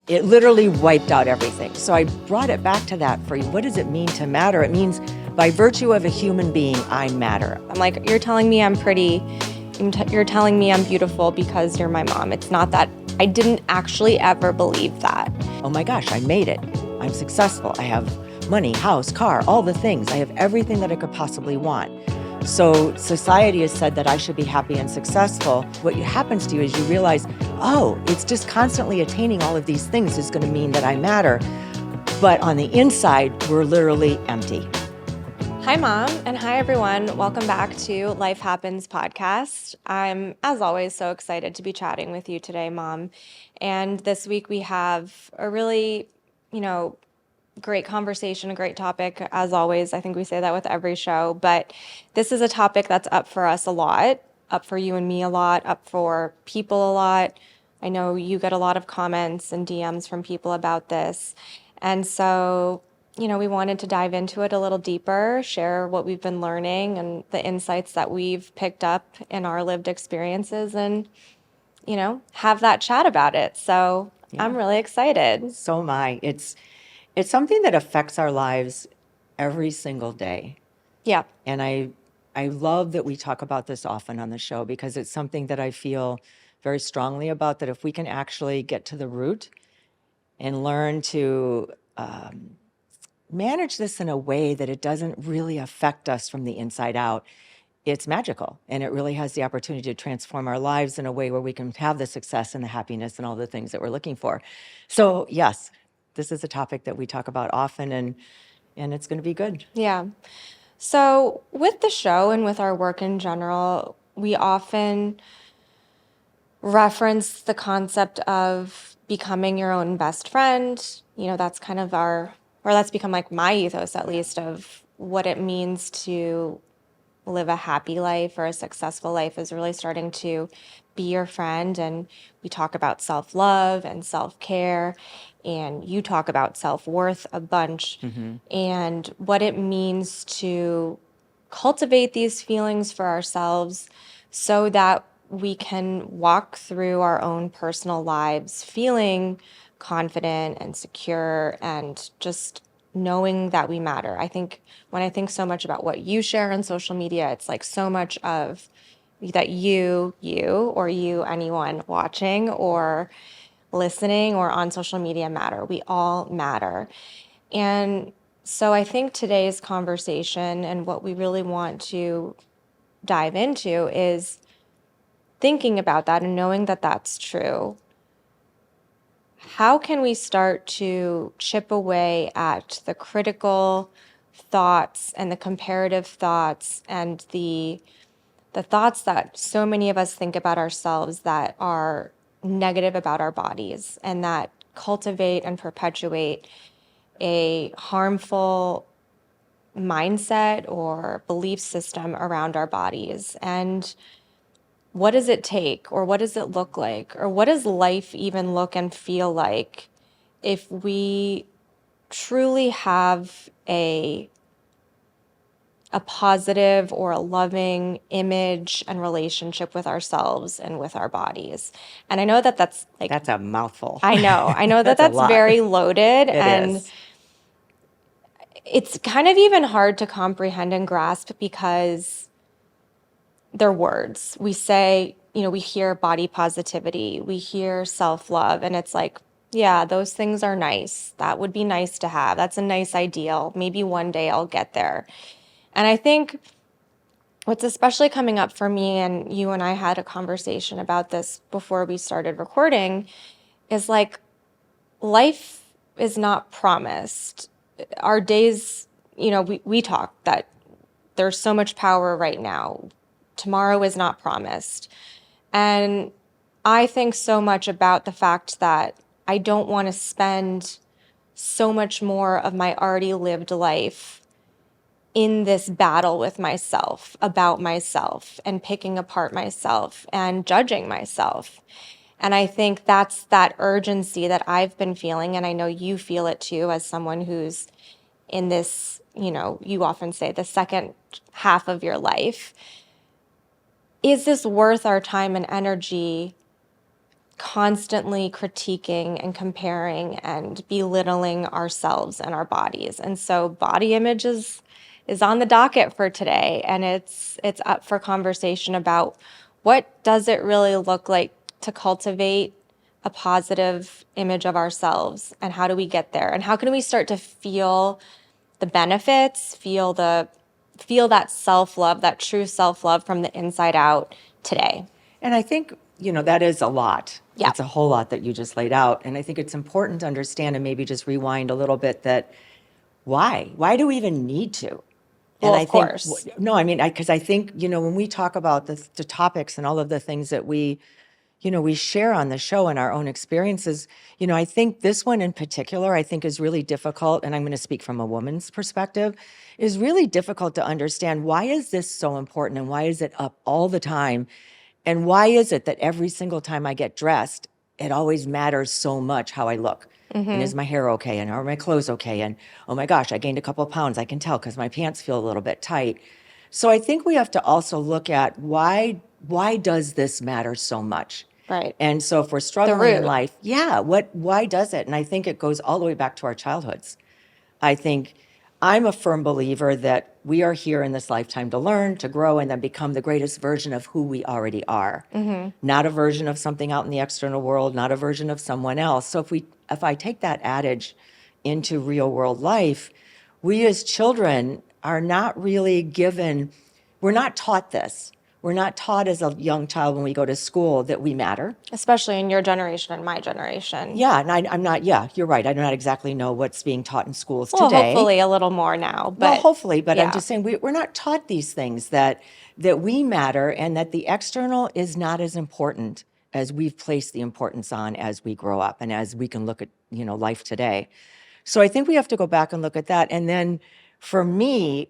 It literally wiped out everything. So I brought it back to that for you. What does it mean to matter? It means by virtue of a human being, I matter. I'm like, you're telling me I'm pretty, you're telling me I'm beautiful because you're my mom. It's not that. I didn't actually ever believe that. Oh my gosh, I made it. I'm successful. I have money, house, car, all the things. I have everything that I could possibly want. So society has said that I should be happy and successful. What happens to you is you realize, oh, it's just constantly attaining all of these things is going to mean that I matter. But on the inside, we're literally empty. Hi, Mom, and hi, everyone. Welcome back to Life Happens podcast. I'm, as always, so excited to be chatting with you today, Mom. And this week we have a really, great conversation, a great topic, as always. I think we say that with every show, but this is a topic that's up for us a lot, up for you and me a lot, up for people a lot. I know you get a lot of comments and DMs from people about this. And so, we wanted to dive into it a little deeper, share what we've been learning and the insights that we've picked up in our lived experiences and, have that chat about it. So yeah. I'm really excited. So am I. It's something that affects our lives every single day. Yeah. And I love that we talk about this often on the show because it's something that I feel very strongly about, that if we can actually get to the root and learn to manage this in a way that it doesn't really affect us from the inside out, it's magical. And it really has the opportunity to transform our lives in a way where we can have the success and the happiness and all the things that we're looking for. So yes, this is a topic that we talk about often, and it's going to be good. Yeah. So with the show and with our work in general, we often reference the concept of becoming your own best friend. That's kind of that's become like my ethos, at least, of what it means to live a happy life or a successful life, is really starting to be your friend. And we talk about self-love and self-care, and you talk about self-worth a bunch, and what it means to cultivate these feelings for ourselves so that we can walk through our own personal lives feeling confident and secure and just knowing that we matter. I think when I think so much about what you share on social media, it's like so much of that you, or you, anyone watching or listening or on social media matter. We all matter. And so I think today's conversation and what we really want to dive into is thinking about that and knowing that that's true. How can we start to chip away at the critical thoughts and the comparative thoughts and the thoughts that so many of us think about ourselves that are negative about our bodies and that cultivate and perpetuate a harmful mindset or belief system around our bodies? And what does it take, or what does it look like, or what does life even look and feel like if we truly have a positive or a loving image and relationship with ourselves and with our bodies? And I know that that's a mouthful. I know that that's very loaded, and is. It's kind of even hard to comprehend and grasp because they're words. We say, we hear body positivity, we hear self-love, and it's like, yeah, those things are nice. That would be nice to have. That's a nice ideal. Maybe one day I'll get there. And I think what's especially coming up for me, and you and I had a conversation about this before we started recording, is like, life is not promised. Our days, we talk that there's so much power right now. Tomorrow is not promised. And I think so much about the fact that I don't want to spend so much more of my already lived life in this battle with myself, about myself, and picking apart myself and judging myself. And I think that's that urgency that I've been feeling, and I know you feel it too, as someone who's in this, you often say the second half of your life. Is this worth our time and energy constantly critiquing and comparing and belittling ourselves and our bodies. And so body image is on the docket for today, and it's up for conversation about what does it really look like to cultivate a positive image of ourselves, and how do we get there, and how can we start to feel the benefits, feel that self-love, that true self-love from the inside out today. And I think, that is a lot. Yeah. It's a whole lot that you just laid out. And I think it's important to understand and maybe just rewind a little bit that why? Why do we even need to? Well, And of course. No, I mean, because I think, when we talk about the topics and all of the things that we share on the show and our own experiences, I think this one in particular, I think is really difficult. And I'm going to speak from a woman's perspective, is really difficult to understand. Why is this so important? And why is it up all the time? And why is it that every single time I get dressed, it always matters so much how I look? And is my hair okay? And are my clothes okay? And oh my gosh, I gained a couple of pounds. I can tell because my pants feel a little bit tight. So I think we have to also look at why does this matter so much? Right. And so if we're struggling in life, why does it? And I think it goes all the way back to our childhoods. I think I'm a firm believer that we are here in this lifetime to learn, to grow, and then become the greatest version of who we already are. Not a version of something out in the external world, not a version of someone else. So if I take that adage into real world life, we as children are not really given, we're not taught this. We're not taught as a young child when we go to school that we matter. Especially in your generation and my generation. Yeah, and I'm not, you're right. I do not exactly know what's being taught in schools Well, today. hopefully a little more now. But Well, hopefully, but yeah. I'm just saying we're not taught these things that we matter and that the external is not as important as we've placed the importance on as we grow up and as we can look at, life today. So I think we have to go back and look at that. And then for me,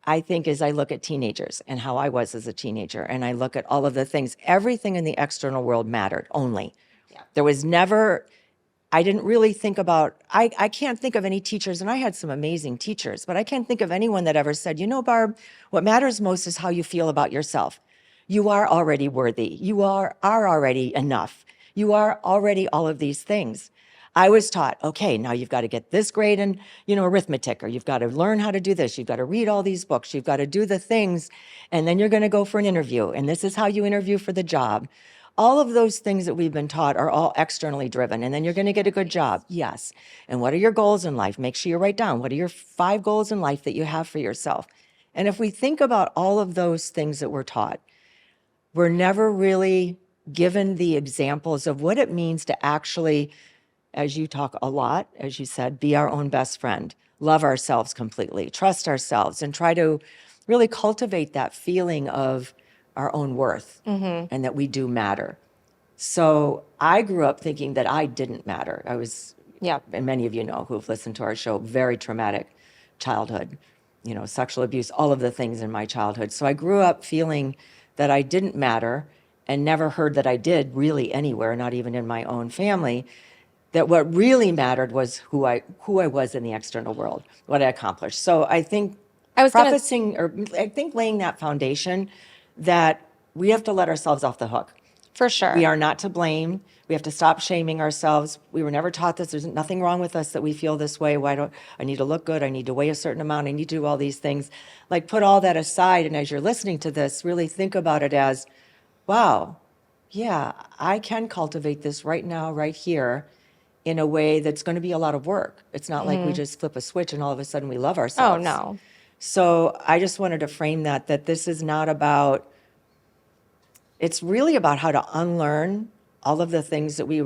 I think as I look at teenagers and how I was as a teenager, and I look at all of the things, everything in the external world mattered only. Yeah. There was never, I didn't really think about, I can't think of any teachers, and I had some amazing teachers, but I can't think of anyone that ever said, Barb, what matters most is how you feel about yourself. You are already worthy. You are already enough. You are already all of these things. I was taught, okay, now you've got to get this grade in, arithmetic, or you've got to learn how to do this. You've got to read all these books. You've got to do the things, and then you're going to go for an interview, and this is how you interview for the job. All of those things that we've been taught are all externally driven, and then you're going to get a good job. Yes. And what are your goals in life? Make sure you write down, what are your 5 goals in life that you have for yourself? And if we think about all of those things that we're taught, we're never really given the examples of what it means to actually, as you talk a lot, as you said, be our own best friend, love ourselves completely, trust ourselves, and try to really cultivate that feeling of our own worth and that we do matter. So I grew up thinking that I didn't matter. I was, and many of you know who've listened to our show, very traumatic childhood, sexual abuse, all of the things in my childhood. So I grew up feeling that I didn't matter and never heard that I did really anywhere, not even in my own family. That what really mattered was who I was in the external world, what I accomplished. So I think I think laying that foundation that we have to let ourselves off the hook. For sure. We are not to blame. We have to stop shaming ourselves. We were never taught this. There's nothing wrong with us that we feel this way. I need to look good. I need to weigh a certain amount. I need to do all these things. Like, put all that aside. And as you're listening to this, really think about it as, wow, yeah, I can cultivate this right now, right here, in a way that's going to be a lot of work. It's not like we just flip a switch and all of a sudden we love ourselves. Oh, no. So I just wanted to frame that this is not about, it's really about how to unlearn all of the things that we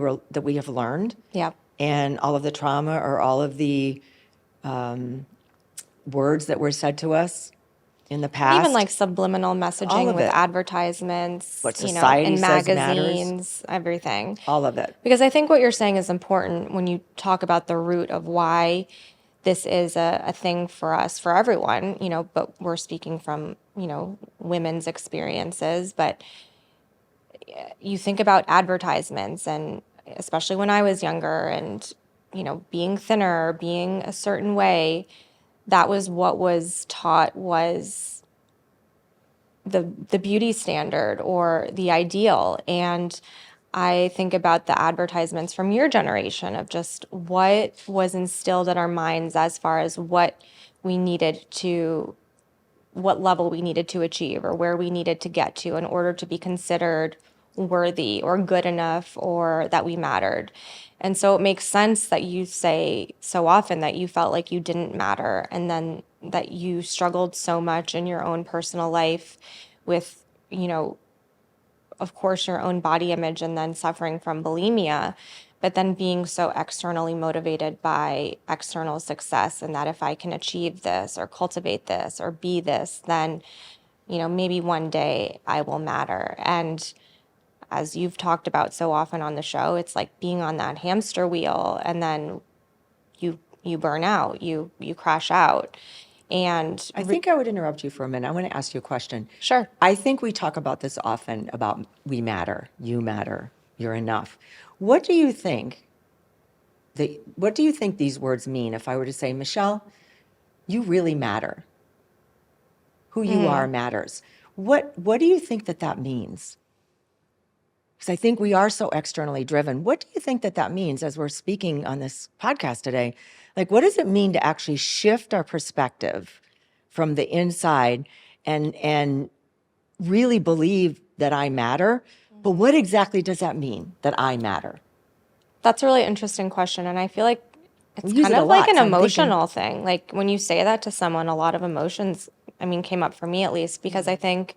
have learned. Yep. And all of the trauma or all of the words that were said to us in the past. Even like subliminal messaging with advertisements, what society in says magazines, matters. Everything. All of it. Because I think what you're saying is important when you talk about the root of why this is a thing for us, for everyone, but we're speaking from, women's experiences. But you think about advertisements, and especially when I was younger and, being thinner, being a certain way, that was what was taught was the beauty standard or the ideal. And I think about the advertisements from your generation of just what was instilled in our minds as far as what we needed to, what level we needed to achieve or where we needed to get to in order to be considered worthy or good enough or that we mattered. And so it makes sense that you say so often that you felt like you didn't matter and then that you struggled so much in your own personal life with, of course, your own body image and then suffering from bulimia, but then being so externally motivated by external success. And that if I can achieve this or cultivate this or be this, then, maybe one day I will matter. And as you've talked about so often on the show, it's like being on that hamster wheel and then you burn out, you crash out. And I think I would interrupt you for a minute. I want to ask you a question. sure. I think we talk about this often about we matter, you're enough. What do you think what do you think these words mean if I were to say, Michelle, you really matter. Who you are matters. What do you think that means? Because I think we are so externally driven. What do you think that means as we're speaking on this podcast today? Like, what does it mean to actually shift our perspective from the inside and really believe that I matter? But what exactly does that mean, that I matter? That's a really interesting question. And I feel like it's use kind it a of like lot, an so I'm thinking- emotional thing. Like when you say that to someone, a lot of emotions, came up for me at least, because I think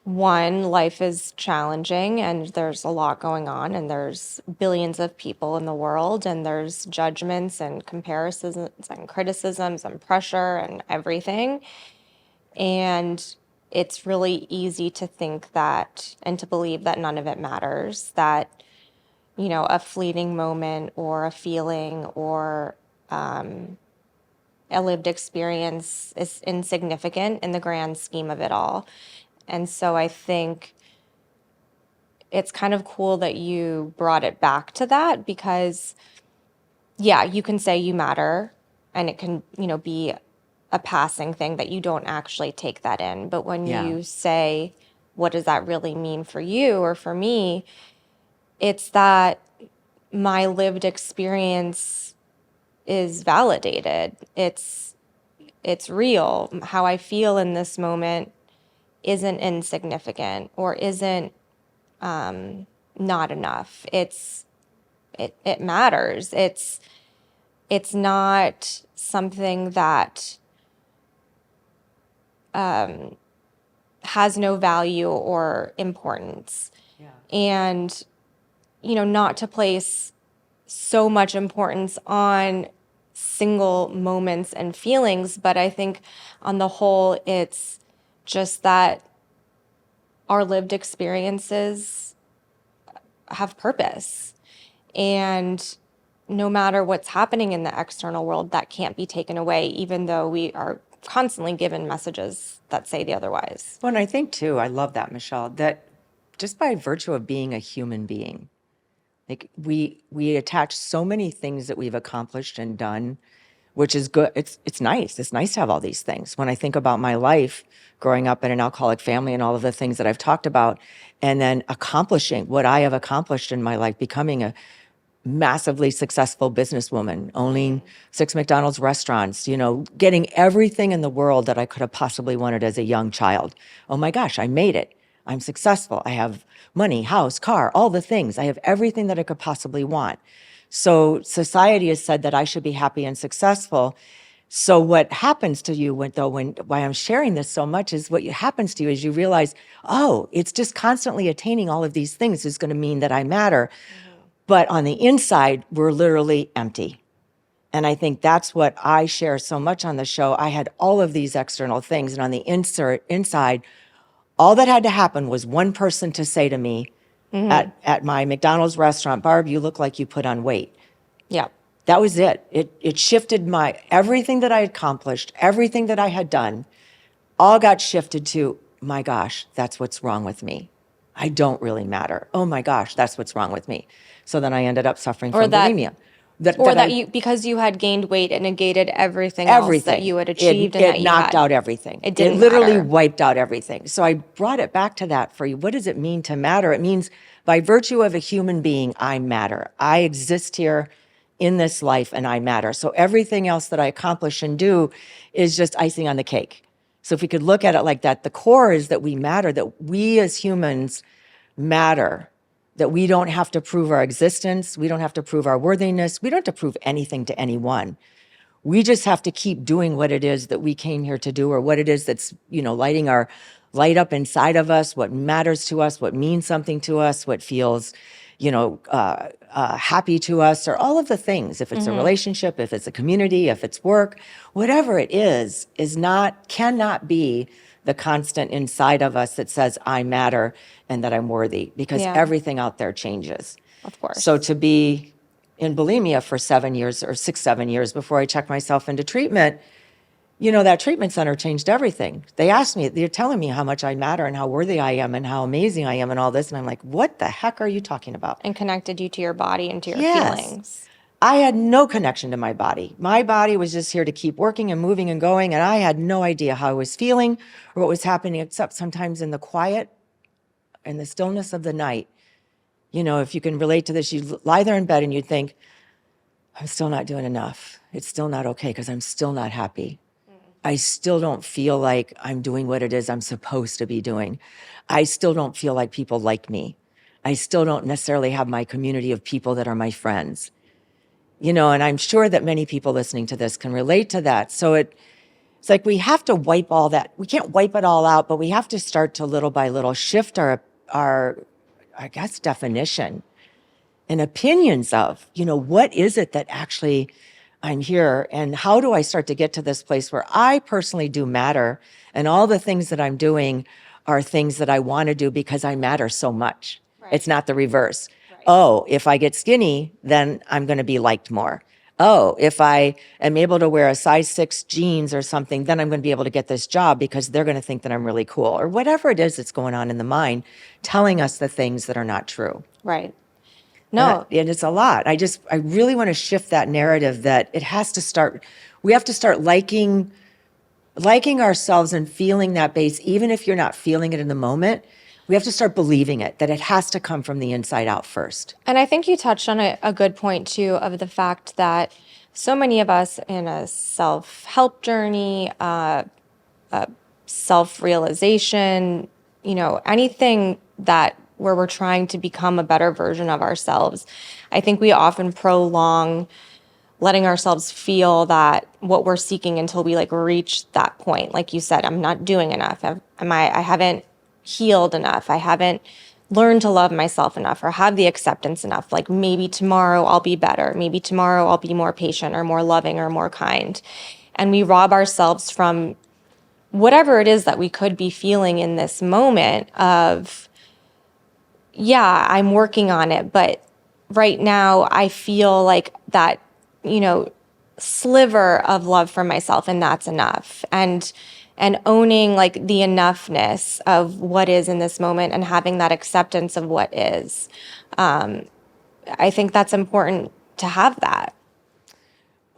one, life is challenging and there's a lot going on and there's billions of people in the world and there's judgments and comparisons and criticisms and pressure and everything. And it's really easy to think that and to believe that none of it matters, that, a fleeting moment or a feeling or a lived experience is insignificant in the grand scheme of it all. And so I think it's kind of cool that you brought it back to that because, yeah, you can say you matter and it can, be a passing thing that you don't actually take that in. But when Yeah. you say, what does that really mean for you or for me? It's that my lived experience is validated. It's real. How I feel in this moment isn't insignificant or isn't not enough. It matters. It's not something that has no value or importance. Yeah. And not to place so much importance on single moments and feelings, but I think on the whole, it's just that our lived experiences have purpose. And no matter what's happening in the external world, that can't be taken away, even though we are constantly given messages that say the otherwise. Well, and I think too, I love that, Michelle, that just by virtue of being a human being, like we attach so many things that we've accomplished and done, which is good. It's nice. It's nice to have all these things. When I think about my life growing up in an alcoholic family and all of the things that I've talked about, and then accomplishing what I have accomplished in my life, becoming a massively successful businesswoman, owning 6 McDonald's restaurants, getting everything in the world that I could have possibly wanted as a young child. Oh my gosh, I made it. I'm successful. I have money, house, car, all the things. I have everything that I could possibly want. So society has said that I should be happy and successful. So what happens to you why I'm sharing this so much is what happens to you is you realize, oh, it's just constantly attaining all of these things is going to mean that I matter. But on the inside, we're literally empty. And I think that's what I share so much on the show. I had all of these external things. And on the inside, all that had to happen was one person to say to me at my McDonald's restaurant, Barb, you look like you put on weight. Yeah. That was it. It shifted everything that I had accomplished, everything that I had done, all got shifted to, my gosh, that's what's wrong with me. I don't really matter. Oh my gosh, that's what's wrong with me. So then I ended up suffering from bulimia. Or that that I you, because you had gained weight, it negated everything else that everything. you had achieved and It that you knocked had. out everything. It It didn't literally matter. wiped out everything. So I brought it back to that for you. What does it mean to matter? It means by virtue of a human being, I matter. I exist here in this life and I matter. So everything else that I accomplish and do is just icing on the cake. So if we could look at it like that, the core is that we matter, that we as humans matter, that we don't have to prove our existence. We don't have to prove our worthiness. We don't have to prove anything to anyone. We just have to keep doing what it is that we came here to do, or what it is that's, lighting our light up inside of us, what matters to us, what means something to us, what feels, happy to us, or all of the things. If it's a relationship, if it's a community, if it's work, whatever it is not, cannot be the constant inside of us that says, I matter and that I'm worthy, because Yeah. everything out there changes. Of course. So to be in bulimia for 7 years or 6, 7 years before I checked myself into treatment, that treatment center changed everything. They asked me, they're telling me how much I matter and how worthy I am and how amazing I am and all this. And I'm like, what the heck are you talking about? And connected you to your body and to your Yes. feelings. I had no connection to my body. My body was just here to keep working and moving and going. And I had no idea how I was feeling or what was happening, except sometimes in the quiet and the stillness of the night. If you can relate to this, you lie there in bed and you think, I'm still not doing enough. It's still not okay because I'm still not happy. I still don't feel like I'm doing what it is I'm supposed to be doing. I still don't feel like people like me. I still don't necessarily have my community of people that are my friends. And I'm sure that many people listening to this can relate to that. So it's like we have to wipe all that. We can't wipe it all out, but we have to start to little by little shift our I guess, definition and opinions of, what is it that actually I'm here, and how do I start to get to this place where I personally do matter, and all the things that I'm doing are things that I want to do because I matter so much. Right. It's not the reverse. Right. Oh, if I get skinny, then I'm going to be liked more. Oh, if I am able to wear a size 6 jeans or something, then I'm going to be able to get this job because they're going to think that I'm really cool, or whatever it is that's going on in the mind, telling us the things that are not true. Right. No. And it's a lot. I really want to shift that narrative that it has to start, we have to start liking ourselves and feeling that base, even if you're not feeling it in the moment. We have to start believing it, that it has to come from the inside out first. And I think you touched on a good point too, of the fact that so many of us in a self-help journey, self-realization, anything where we're trying to become a better version of ourselves, I think we often prolong letting ourselves feel that what we're seeking until we reach that point. Like you said, I'm not doing enough. I haven't healed enough. I haven't learned to love myself enough or have the acceptance enough. Like maybe tomorrow I'll be better. Maybe tomorrow I'll be more patient or more loving or more kind. And we rob ourselves from whatever it is that we could be feeling in this moment of, yeah, I'm working on it, but right now I feel like that, sliver of love for myself, and that's enough. And owning the enoughness of what is in this moment and having that acceptance of what is. I think that's important to have that.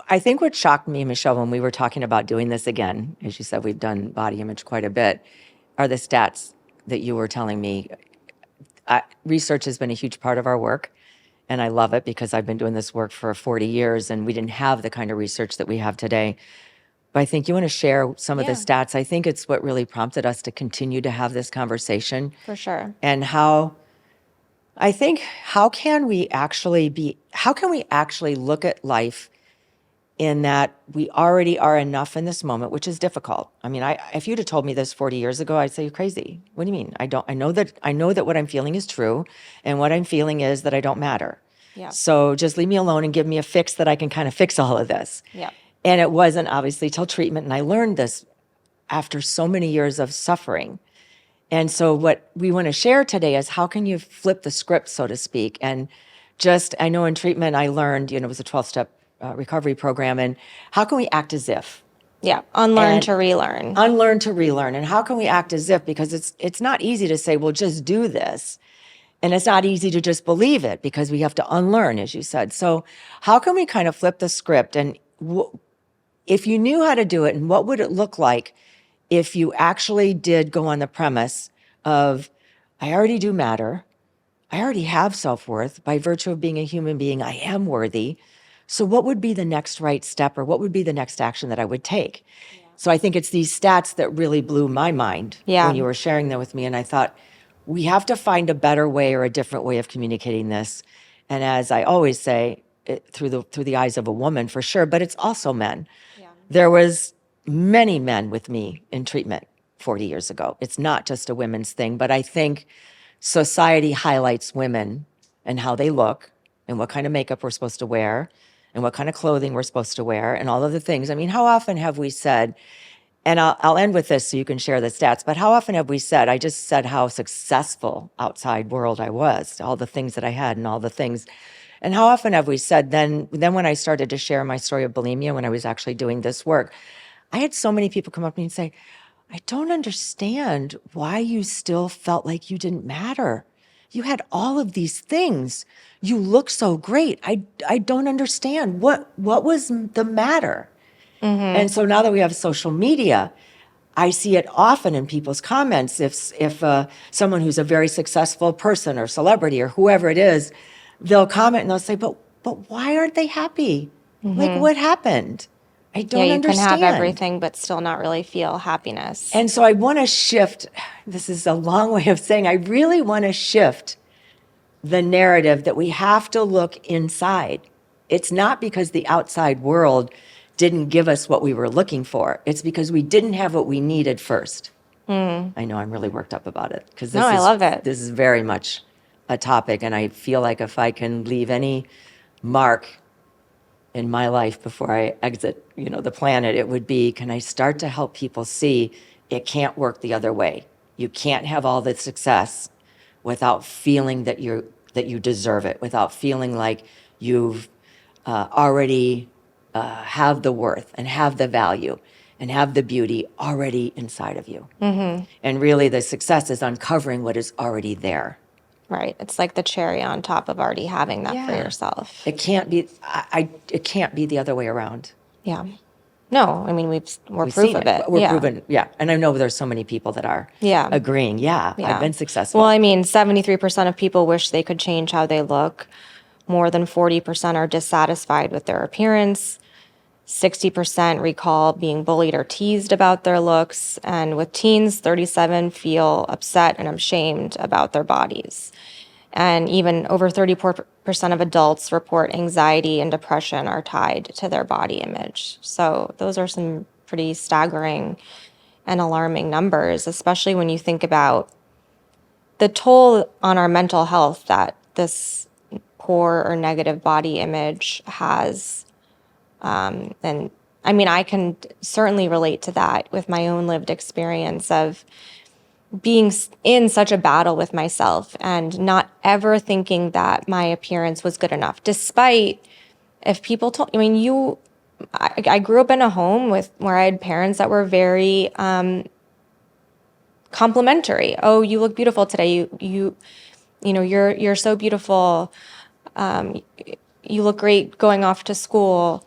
I think what shocked me, Michelle, when we were talking about doing this again, as you said, we've done body image quite a bit, are the stats that you were telling me. Research has been a huge part of our work, and I love it because I've been doing this work for 40 years, and we didn't have the kind of research that we have today. But I think you want to share some of the stats. I think it's what really prompted us to continue to have this conversation. For sure. And how can we actually look at life in that we already are enough in this moment, which is difficult. I mean, if you'd have told me this 40 years ago, I'd say you're crazy. What do you mean? I know that what I'm feeling is true, and what I'm feeling is that I don't matter. Yeah. So just leave me alone and give me a fix that I can kind of fix all of this. Yeah. And it wasn't obviously till treatment, and I learned this after so many years of suffering. And so what we want to share today is how can you flip the script, so to speak, and I know in treatment I learned, it was a 12-step recovery program, and how can we act as if? Yeah, unlearn to relearn. Unlearn to relearn. And how can we act as if? Because it's not easy to say, well, just do this. And it's not easy to just believe it because we have to unlearn, as you said. So how can we kind of flip the script? And if you knew how to do it, and what would it look like if you actually did go on the premise of, I already do matter. I already have self-worth. By virtue of being a human being, I am worthy. So what would be the next right step, or what would be the next action that I would take? Yeah. So I think it's these stats that really blew my mind when you were sharing them with me. And I thought, we have to find a better way or a different way of communicating this. And as I always say, through the eyes of a woman for sure, but it's also men. Yeah. There was many men with me in treatment 40 years ago. It's not just a women's thing, but I think society highlights women and how they look and what kind of makeup we're supposed to wear and what kind of clothing we're supposed to wear and all of the things. I mean, how often have we said, and I'll end with this so you can share the stats, but how often have we said, I just said how successful outside world I was, all the things that I had and all the things. And how often have we said, then when I started to share my story of bulimia, when I was actually doing this work, I had so many people come up to me and say, I don't understand why you still felt like you didn't matter. You had all of these things. You look so great. I don't understand. What was the matter? Mm-hmm. And so now that we have social media, I see it often in people's comments. If someone who's a very successful person or celebrity or whoever it is, they'll comment and they'll say, but why aren't they happy? Mm-hmm. Like, what happened? I don't understand. Yeah, you can have everything but still not really feel happiness. And so I want to shift. This is a long way of saying I really want to shift the narrative that we have to look inside. It's not because the outside world didn't give us what we were looking for. It's because we didn't have what we needed first. Mm. I know I'm really worked up about it because I love it. This is very much a topic, and I feel like if I can leave any mark in my life before I exit, the planet, it would be, can I start to help people see it can't work the other way? You can't have all the success without feeling that you deserve it, without feeling like you've already have the worth and have the value and have the beauty already inside of you. Mm-hmm. And really the success is uncovering what is already there. Right. It's like the cherry on top of already having that for yourself. It can't be, it can't be the other way around. Yeah. No, I mean, we're proof of it. We're proven, And I know there's so many people that are agreeing. Yeah, I've been successful. Well, I mean, 73% of people wish they could change how they look. More than 40% are dissatisfied with their appearance. 60% recall being bullied or teased about their looks. And with teens, 37% feel upset and ashamed about their bodies. And even over 34% of adults report anxiety and depression are tied to their body image. So those are some pretty staggering and alarming numbers, especially when you think about the toll on our mental health that this poor or negative body image has. And I mean, I can certainly relate to that with my own lived experience of being in such a battle with myself and not ever thinking that my appearance was good enough, despite if people told, I grew up in a home where I had parents that were very complimentary. Oh, you look beautiful today. You're so beautiful. You look great going off to school.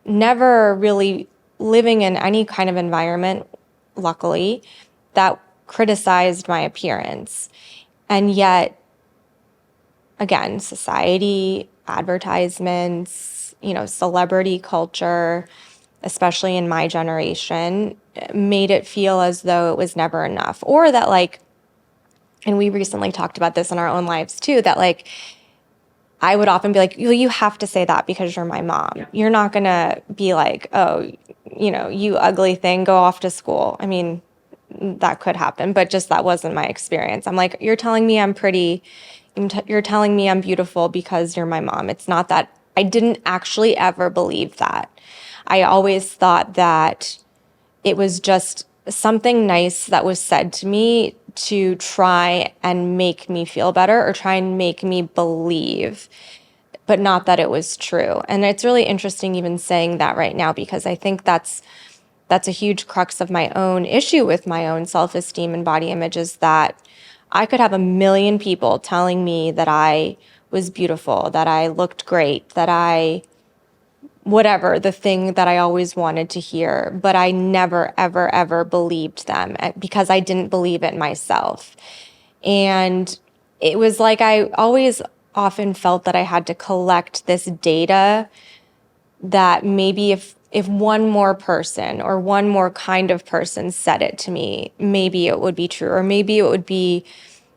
Never really living in any kind of environment, luckily, that criticized my appearance. And yet, again, society, advertisements, celebrity culture, especially in my generation, made it feel as though it was never enough. Or that and we recently talked about this in our own lives too, that I would often be like, you have to say that because you're my mom. Yeah. You're not going to be like, oh, you ugly thing, go off to school. I mean, that could happen, but just that wasn't my experience. I'm like, you're telling me I'm pretty. You're telling me I'm beautiful because you're my mom. It's not that. I didn't actually ever believe that. I always thought that it was just something nice that was said to me to try and make me feel better or try and make me believe, but not that it was true. And it's really interesting even saying that right now, because I think that's a huge crux of my own issue with my own self-esteem and body image, is that I could have a million people telling me that I was beautiful, that I looked great, that I, whatever, the thing that I always wanted to hear, but I never, ever, ever believed them because I didn't believe it myself. And it was like I always often felt that I had to collect this data that maybe if one more person or one more kind of person said it to me, maybe it would be true, or maybe it would be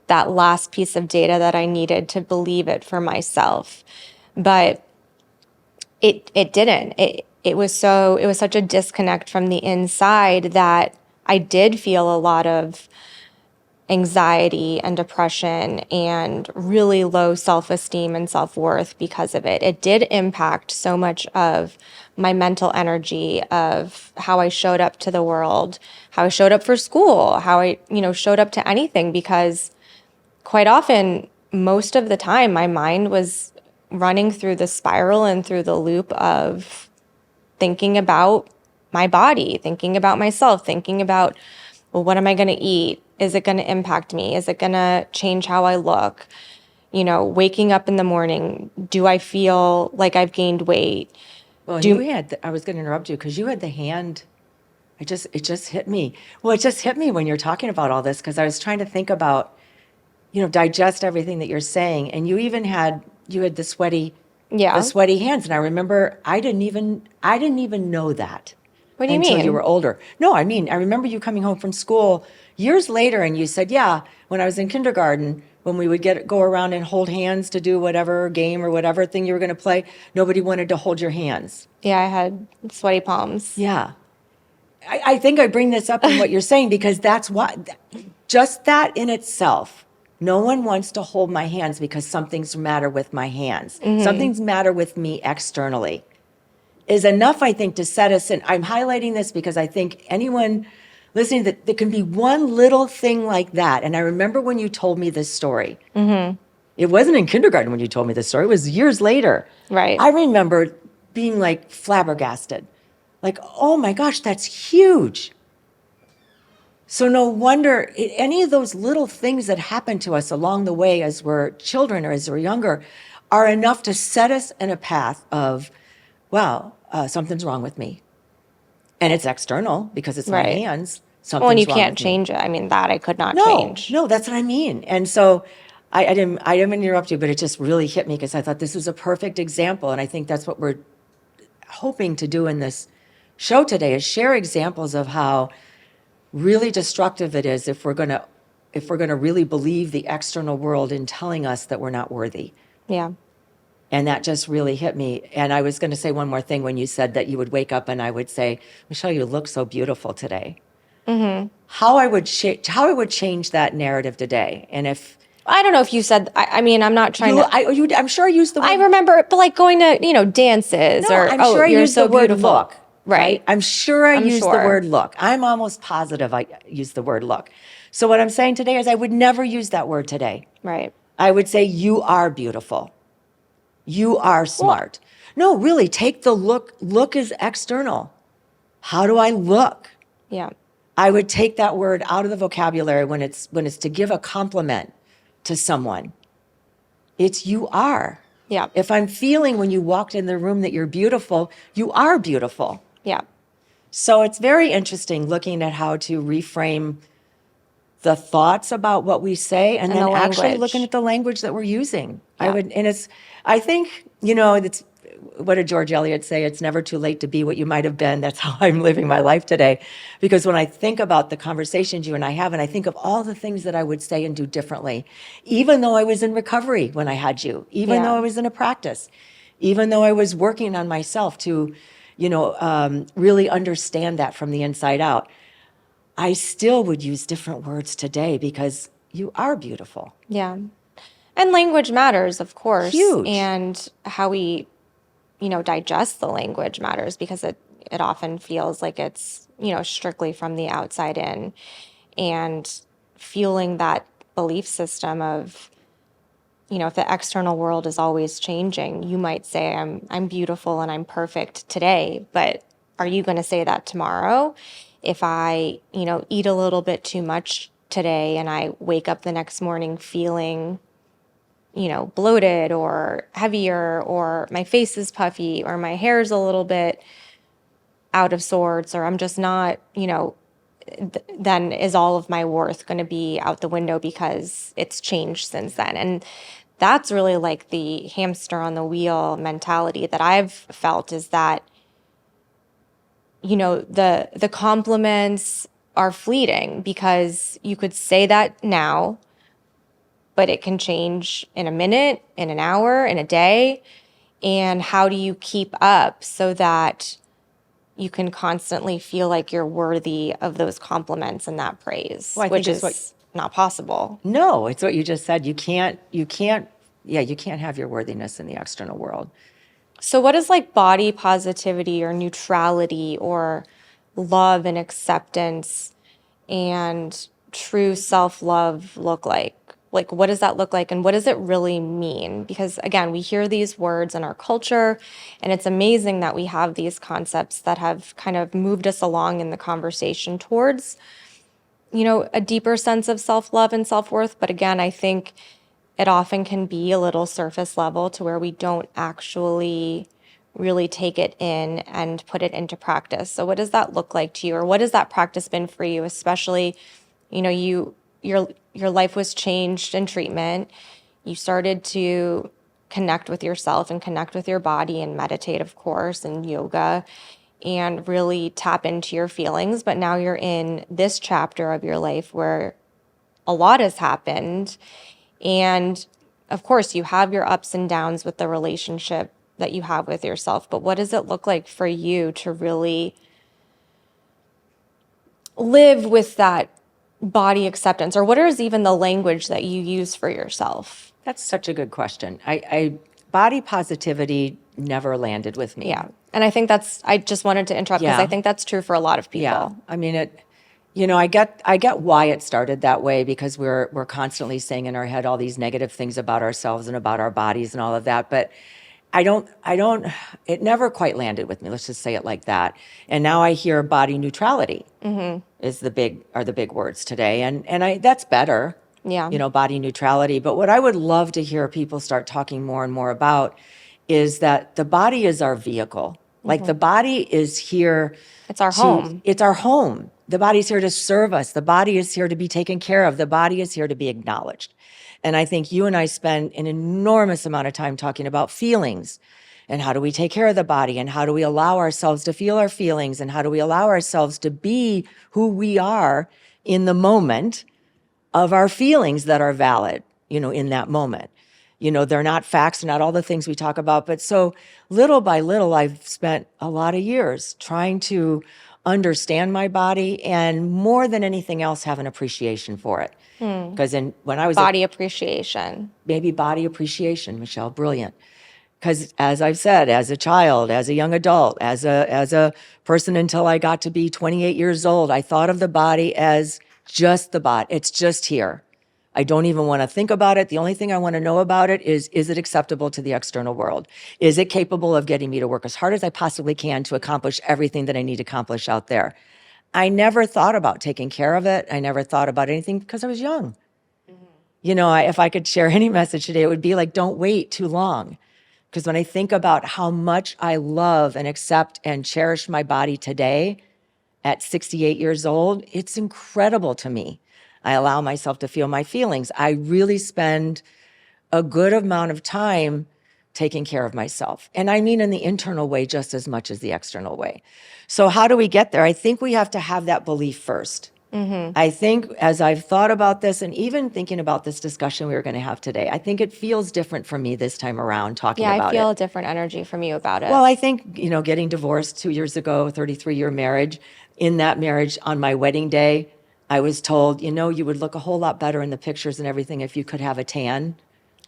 that last piece of data that I needed to believe it for myself. But it didn't. It was such a disconnect from the inside that I did feel a lot of anxiety and depression and really low self-esteem and self-worth because of it. It did impact so much of my mental energy, of how I showed up to the world, how I showed up for school, how I, showed up to anything, because quite often, most of the time, my mind was running through the spiral and through the loop of thinking about my body, thinking about myself, thinking about, well, what am I going to eat? Is it going to impact me? Is it going to change how I look? Waking up in the morning, do I feel like I've gained weight? Well, I was going to interrupt you because you had the hand. It just hit me. Well, it just hit me when you're talking about all this, because I was trying to think about, digest everything that you're saying. And you had the sweaty, Yeah. the sweaty hands. And I remember I didn't even know that. What do you until mean? you were older. No, I mean, I remember you coming home from school years later and you said, yeah, when I was in kindergarten, when we would go around and hold hands to do whatever game or whatever thing you were going to play, nobody wanted to hold your hands. Yeah, I had sweaty palms. Yeah. I think I bring this up in what you're saying because that's why, just that in itself, no one wants to hold my hands because something's matter with my hands. Mm-hmm. Something's matter with me externally. Is enough, I think, to set us in. I'm highlighting this because I think anyone listening, that there can be one little thing like that. And I remember when you told me this story. Mm-hmm. It wasn't in kindergarten when you told me this story. It was years later. Right. I remember being like flabbergasted. Like, oh my gosh, that's huge. So no wonder any of those little things that happen to us along the way as we're children or as we're younger are enough to set us in a path of, wow, something's wrong with me. And it's external because it's my Right. hands. Well, and you wrong can't with me. change it. I mean, that I could not change. No, that's what I mean. And so I didn't interrupt you, but it just really hit me because I thought this was a perfect example. And I think that's what we're hoping to do in this show today, is share examples of how really destructive it is if we're going to really believe the external world in telling us that we're not worthy. Yeah. And that just really hit me. And I was going to say one more thing when you said that you would wake up and I would say, Michelle, you look so beautiful today. Mm-hmm. How I would change that narrative today. And if I don't know if you said, I mean, I'm not trying to. I'm sure I used the word. I remember, but like going to, dances No, or, I'm sure I you're used so the word beautiful. look. Right. I'm sure I used the sure. word look. I'm almost positive I used the word look. So what I'm saying today is I would never use that word today. Right. I would say you are beautiful. You are smart. No, really, take the look. Look is external. How do I look? Yeah. I would take that word out of the vocabulary when it's to give a compliment to someone. It's you are. Yeah. If I'm feeling when you walked in the room that you're beautiful, you are beautiful. Yeah. So it's very interesting looking at how to reframe the thoughts about what we say and then the actually language. looking at the language that we're using. Yeah. I think, it's, what did George Eliot say? It's never too late to be what you might have been. That's how I'm living my life today. Because when I think about the conversations you and I have, and I think of all the things that I would say and do differently, even though I was in recovery when I had you, even though I was in a practice, even though I was working on myself to, really understand that from the inside out, I still would use different words today because you are beautiful. Yeah. And language matters, of course. Huge. And how we, digest the language matters, because it often feels like it's, strictly from the outside in. And fueling that belief system of, if the external world is always changing, you might say, I'm beautiful and I'm perfect today, but are you going to say that tomorrow? If I, eat a little bit too much today and I wake up the next morning feeling, bloated or heavier, or my face is puffy, or my hair is a little bit out of sorts, or I'm just not, then is all of my worth going to be out the window because it's changed since then? And that's really like the hamster on the wheel mentality that I've felt, is that, the compliments are fleeting, because you could say that now, but it can change in a minute, in an hour, in a day. And how do you keep up so that you can constantly feel like you're worthy of those compliments and that praise, Well, I which think is not possible. No, it's what you just said. You can't have your worthiness in the external world. So what does like body positivity or neutrality or love and acceptance and true self-love look like? Like, what does that look like, and what does it really mean? Because again, we hear these words in our culture, and it's amazing that we have these concepts that have kind of moved us along in the conversation towards, a deeper sense of self-love and self-worth. But again, I think it often can be a little surface level, to where we don't actually really take it in and put it into practice. So what does that look like to you, or what has that practice been for you? Especially, your life was changed in treatment. You started to connect with yourself and connect with your body, and meditate, of course, and yoga, and really tap into your feelings. But now you're in this chapter of your life where a lot has happened. And of course, you have your ups and downs with the relationship that you have with yourself. But what does it look like for you to really live with that body acceptance? Or what is even the language that you use for yourself? That's such a good question. I body positivity never landed with me. Yeah. And I think I just wanted to interrupt, because I think that's true for a lot of people. Yeah. I mean, I get why it started that way, because we're constantly saying in our head all these negative things about ourselves and about our bodies and all of that. But it never quite landed with me. Let's just say it like that. And now I hear body neutrality are the big words today. And that's better. Yeah. Body neutrality. But what I would love to hear people start talking more and more about is that the body is our vehicle. Like, the body is here. It's our home. It's our home. The body's here to serve us. The body is here to be taken care of. The body is here to be acknowledged. And I think you and I spend an enormous amount of time talking about feelings, and how do we take care of the body, and how do we allow ourselves to feel our feelings, and how do we allow ourselves to be who we are in the moment of our feelings that are valid, in that moment. They're not facts, not all the things we talk about. But so little by little, I've spent a lot of years trying to understand my body, and more than anything else, have an appreciation for it. Because when I was body appreciation, maybe body appreciation, Michelle, brilliant. Because as I've said, as a child, as a young adult, as a person until I got to be 28 years old, I thought of the body as just the body. It's just here. I don't even want to think about it. The only thing I want to know about it is it acceptable to the external world? Is it capable of getting me to work as hard as I possibly can to accomplish everything that I need to accomplish out there? I never thought about taking care of it. I never thought about anything, because I was young. If I could share any message today, it would be like, don't wait too long. Because when I think about how much I love and accept and cherish my body today at 68 years old, it's incredible to me. I allow myself to feel my feelings. I really spend a good amount of time taking care of myself. And I mean in the internal way just as much as the external way. So how do we get there? I think we have to have that belief first. I think as I've thought about this, and even thinking about this discussion we were going to have today, I think it feels different for me this time around talking about it. Yeah, I feel a different energy from you about it. Well, I think, getting divorced 2 years ago, 33-year marriage, in that marriage, on my wedding day, I was told, you would look a whole lot better in the pictures and everything if you could have a tan.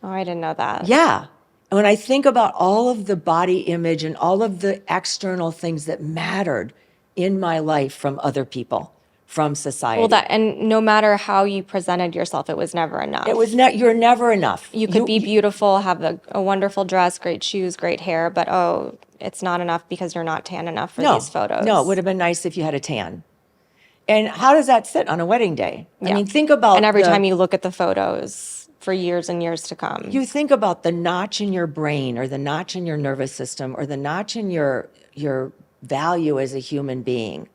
Oh, I didn't know that. Yeah. And when I think about all of the body image and all of the external things that mattered in my life from other people, from society. Well, and no matter how you presented yourself, it was never enough. You're never enough. You could be beautiful, have a wonderful dress, great shoes, great hair, but it's not enough because you're not tan enough for these photos. No, it would have been nice if you had a tan. And how does that sit on a wedding day? I Yeah. mean, think about And every time you look at the photos for years and years to come. you think about the notch in your brain or the notch in your nervous system or the notch in your value as a human being.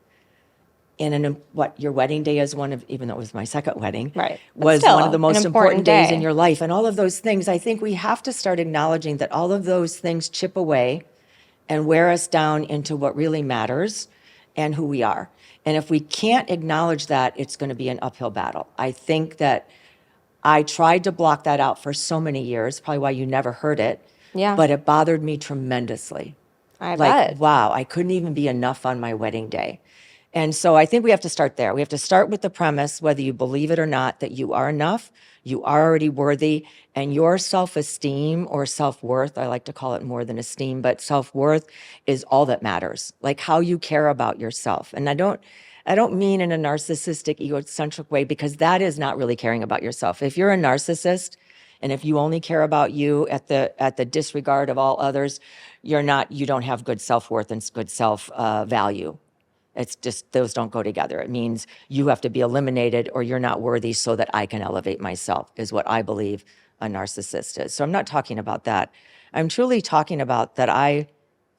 What your wedding day is one of, even though it was my second wedding, Right. But was one of still, the an most important important days day. in your life. And all of those things, I think we have to start acknowledging that all of those things chip away and wear us down into what really matters and who we are. And if we can't acknowledge that, it's going to be an uphill battle. I think that I tried to block that out for so many years, probably why you never heard it. Yeah. But it bothered me tremendously. I Like, bet. wow, I couldn't even be enough on my wedding day. And so I think we have to start there. We have to start with the premise, whether you believe it or not, that you are enough, you are already worthy, and your self-esteem or self-worth, I like to call it more than esteem, but self-worth is all that matters. Like how you care about yourself. And I don't mean in a narcissistic, egocentric way, because that is not really caring about yourself. If you're a narcissist and if you only care about you at the disregard of all others, you don't have good self-worth and good self-value. It's just, those don't go together. It means you have to be eliminated or you're not worthy so that I can elevate myself, is what I believe a narcissist is. So I'm not talking about that. I'm truly talking about that I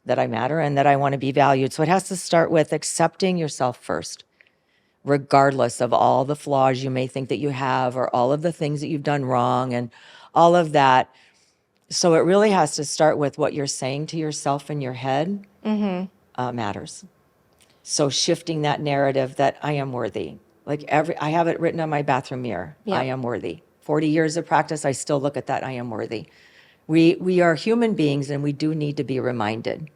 matter and that I want to be valued. So it has to start with accepting yourself first, regardless of all the flaws you may think that you have or all of the things that you've done wrong and all of that. So it really has to start with what you're saying to yourself in your head matters. So shifting that narrative that I am worthy. I have it written on my bathroom mirror. Yeah. I am worthy. 40 years of practice, I still look at that. I am worthy. We are human beings and we do need to be reminded.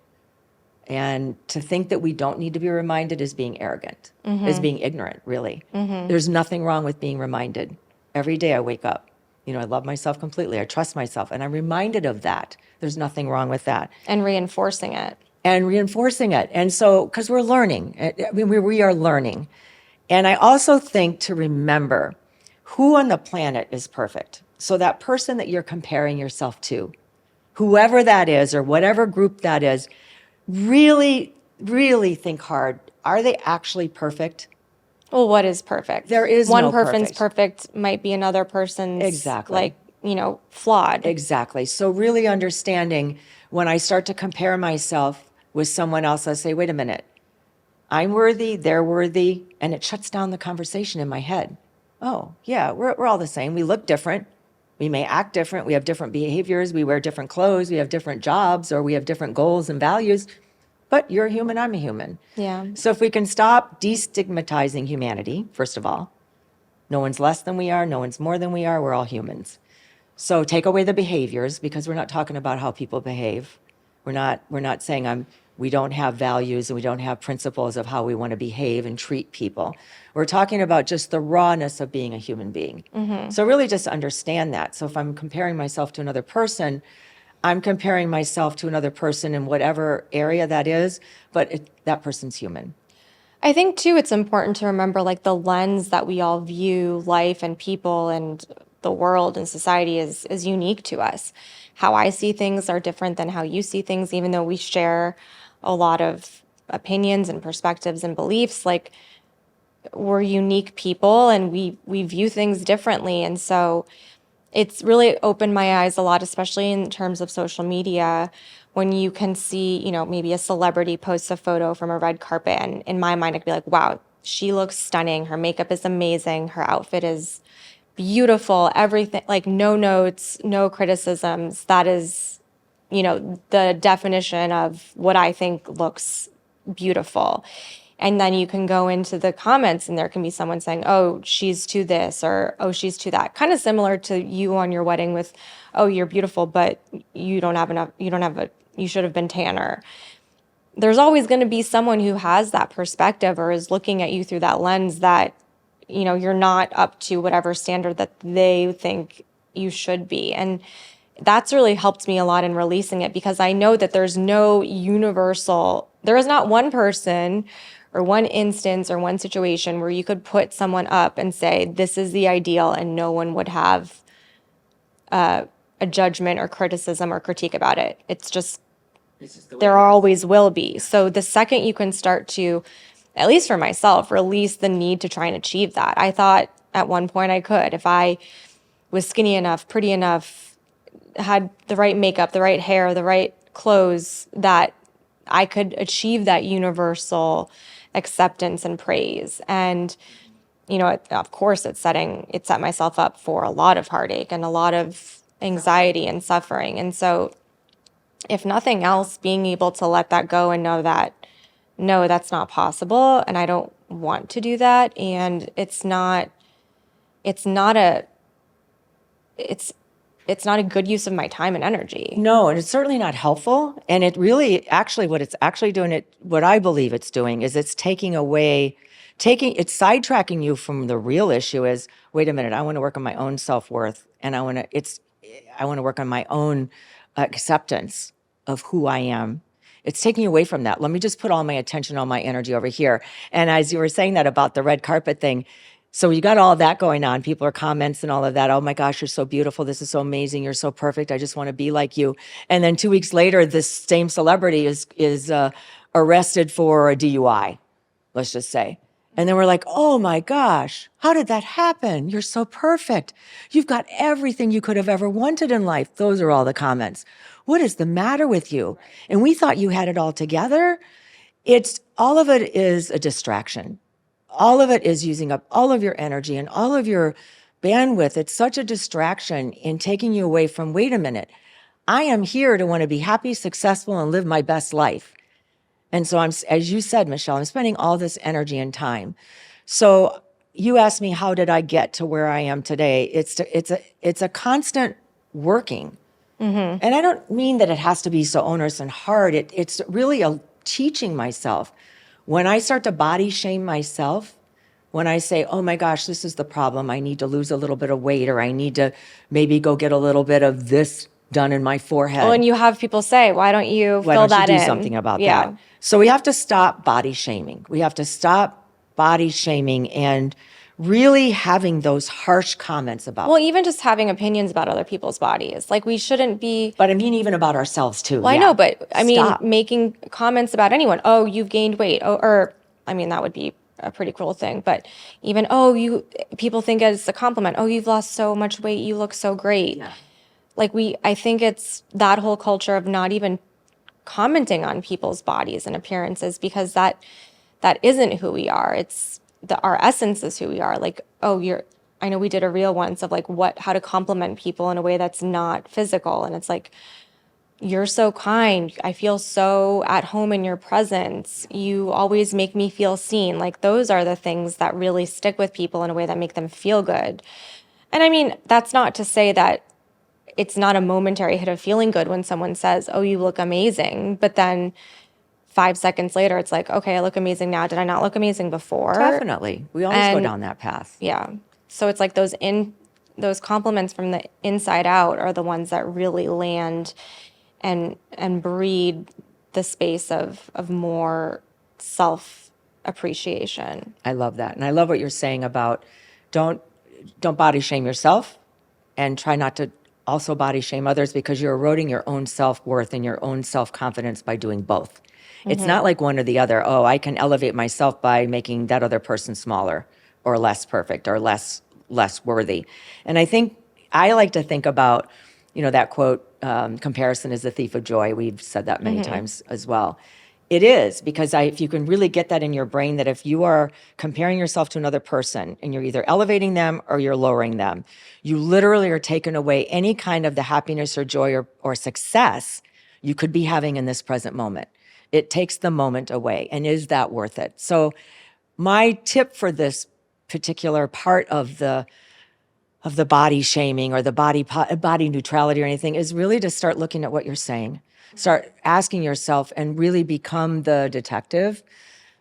And to think that we don't need to be reminded is being arrogant, is being ignorant, really. There's nothing wrong with being reminded. Every day I wake up, I love myself completely. I trust myself and I'm reminded of that. There's nothing wrong with that. And reinforcing it. And so, because we're learning, I mean, we are learning. And I also think to remember who on the planet is perfect. So that person that you're comparing yourself to, whoever that is or whatever group that is, really, really think hard. Are they actually perfect? Well, what is perfect? There is one no person's perfect. might be another person's Exactly. flawed. Exactly. So really understanding when I start to compare myself with someone else, I say, wait a minute, I'm worthy, they're worthy, and it shuts down the conversation in my head. Oh, yeah, we're all the same. We look different. We may act different. We have different behaviors. We wear different clothes. We have different jobs, or we have different goals and values. But you're a human, I'm a human. Yeah. So if we can stop destigmatizing humanity, first of all, no one's less than we are, no one's more than we are, we're all humans. So take away the behaviors, because we're not talking about how people behave. We're not saying we don't have values and we don't have principles of how we want to behave and treat people. We're talking about just the rawness of being a human being. So really just understand that. So if I'm comparing myself to another person, I'm comparing myself to another person in whatever area that is, but that person's human. I think too, it's important to remember the lens that we all view life and people and the world and society is unique to us. How I see things are different than how you see things, even though we share a lot of opinions and perspectives and beliefs. We're unique people and we view things differently. And so it's really opened my eyes a lot, especially in terms of social media, when you can see, maybe a celebrity posts a photo from a red carpet. And in my mind, I could be like, wow, she looks stunning. Her makeup is amazing. Her outfit is beautiful. Everything, no notes, no criticisms. That is, the definition of what I think looks beautiful. And then you can go into the comments and there can be someone saying, oh, she's too this or, oh, she's too that. Kind of similar to you on your wedding with, oh, you're beautiful, but you should have been tanner. There's always going to be someone who has that perspective or is looking at you through that lens that, you're not up to whatever standard that they think you should be. And that's really helped me a lot in releasing it, because I know that there is not one person or one instance or one situation where you could put someone up and say, this is the ideal, and no one would have a judgment or criticism or critique about it. There always will be. So the second you can start to at least for myself, release the need to try and achieve that. I thought at one point I could. If I was skinny enough, pretty enough, had the right makeup, the right hair, the right clothes, that I could achieve that universal acceptance and praise. And, of course, it set myself up for a lot of heartache and a lot of anxiety and suffering. And so, if nothing else, being able to let that go and know that, no, that's not possible, and I don't want to do that, and it's not a good use of my time and energy. No, and it's certainly not helpful. And it really, actually, what it's actually doing, what I believe it's doing is it's it's sidetracking you from the real issue is, wait a minute, I want to work on my own self-worth, and I want to work on my own acceptance of who I am. It's taking you away from that. Let me just put all my attention, all my energy over here. And as you were saying that about the red carpet thing, so you got all that going on. People are comments and all of that. Oh my gosh, you're so beautiful. This is so amazing. You're so perfect. I just want to be like you. And then 2 weeks later, this same celebrity is arrested for a DUI, let's just say. And then we're like, oh my gosh, how did that happen? You're so perfect. You've got everything you could have ever wanted in life. Those are all the comments. What is the matter with you? And we thought you had it all together. All of it is a distraction. All of it is using up all of your energy and all of your bandwidth. It's such a distraction in taking you away from, wait a minute, I am here to want to be happy, successful, and live my best life. And so as you said, Michelle, I'm spending all this energy and time. So you asked me, how did I get to where I am today? It's a constant working. Mm-hmm. And I don't mean that it has to be so onerous and hard. It's really a teaching myself. When I start to body shame myself, when I say, oh my gosh, this is the problem, I need to lose a little bit of weight, or I need to maybe go get a little bit of this done in my forehead. Well, and you have people say, why don't you fill that in? Do something about that? So we have to stop body shaming. We have to stop body shaming and really having those harsh comments about. Well, even just having opinions about other people's bodies. Like, we shouldn't be. But I mean, even about ourselves too. Well, yeah. I know, but I mean, making comments about anyone. Oh, you've gained weight. Oh, or I mean, that would be a pretty cruel thing. But even, people think it's a compliment. Oh, you've lost so much weight. You look so great. Yeah. I think it's that whole culture of not even commenting on people's bodies and appearances, because that isn't who we are. It's our essence is who we are. I know we did a reel once of how to compliment people in a way that's not physical. And it's like, you're so kind. I feel so at home in your presence. You always make me feel seen. Those are the things that really stick with people in a way that make them feel good. And I mean, that's not to say that it's not a momentary hit of feeling good when someone says, oh, you look amazing. But then 5 seconds later, it's like, okay, I look amazing now. Did I not look amazing before? Definitely. We always go down that path. Yeah. So it's like those compliments from the inside out are the ones that really land and breed the space of more self-appreciation. I love that. And I love what you're saying about don't body shame yourself, and try not to also body shame others, because you're eroding your own self-worth and your own self-confidence by doing both. Mm-hmm. It's not like one or the other. Oh, I can elevate myself by making that other person smaller or less perfect or less worthy. And I think I like to think about, that quote, comparison is the thief of joy. We've said that many times as well. It is, because if you can really get that in your brain, that if you are comparing yourself to another person and you're either elevating them or you're lowering them, you literally are taking away any kind of the happiness or joy or success you could be having in this present moment. It takes the moment away. And is that worth it? So my tip for this particular part of the body shaming or the body neutrality or anything is really to start looking at what you're saying. Start asking yourself and really become the detective,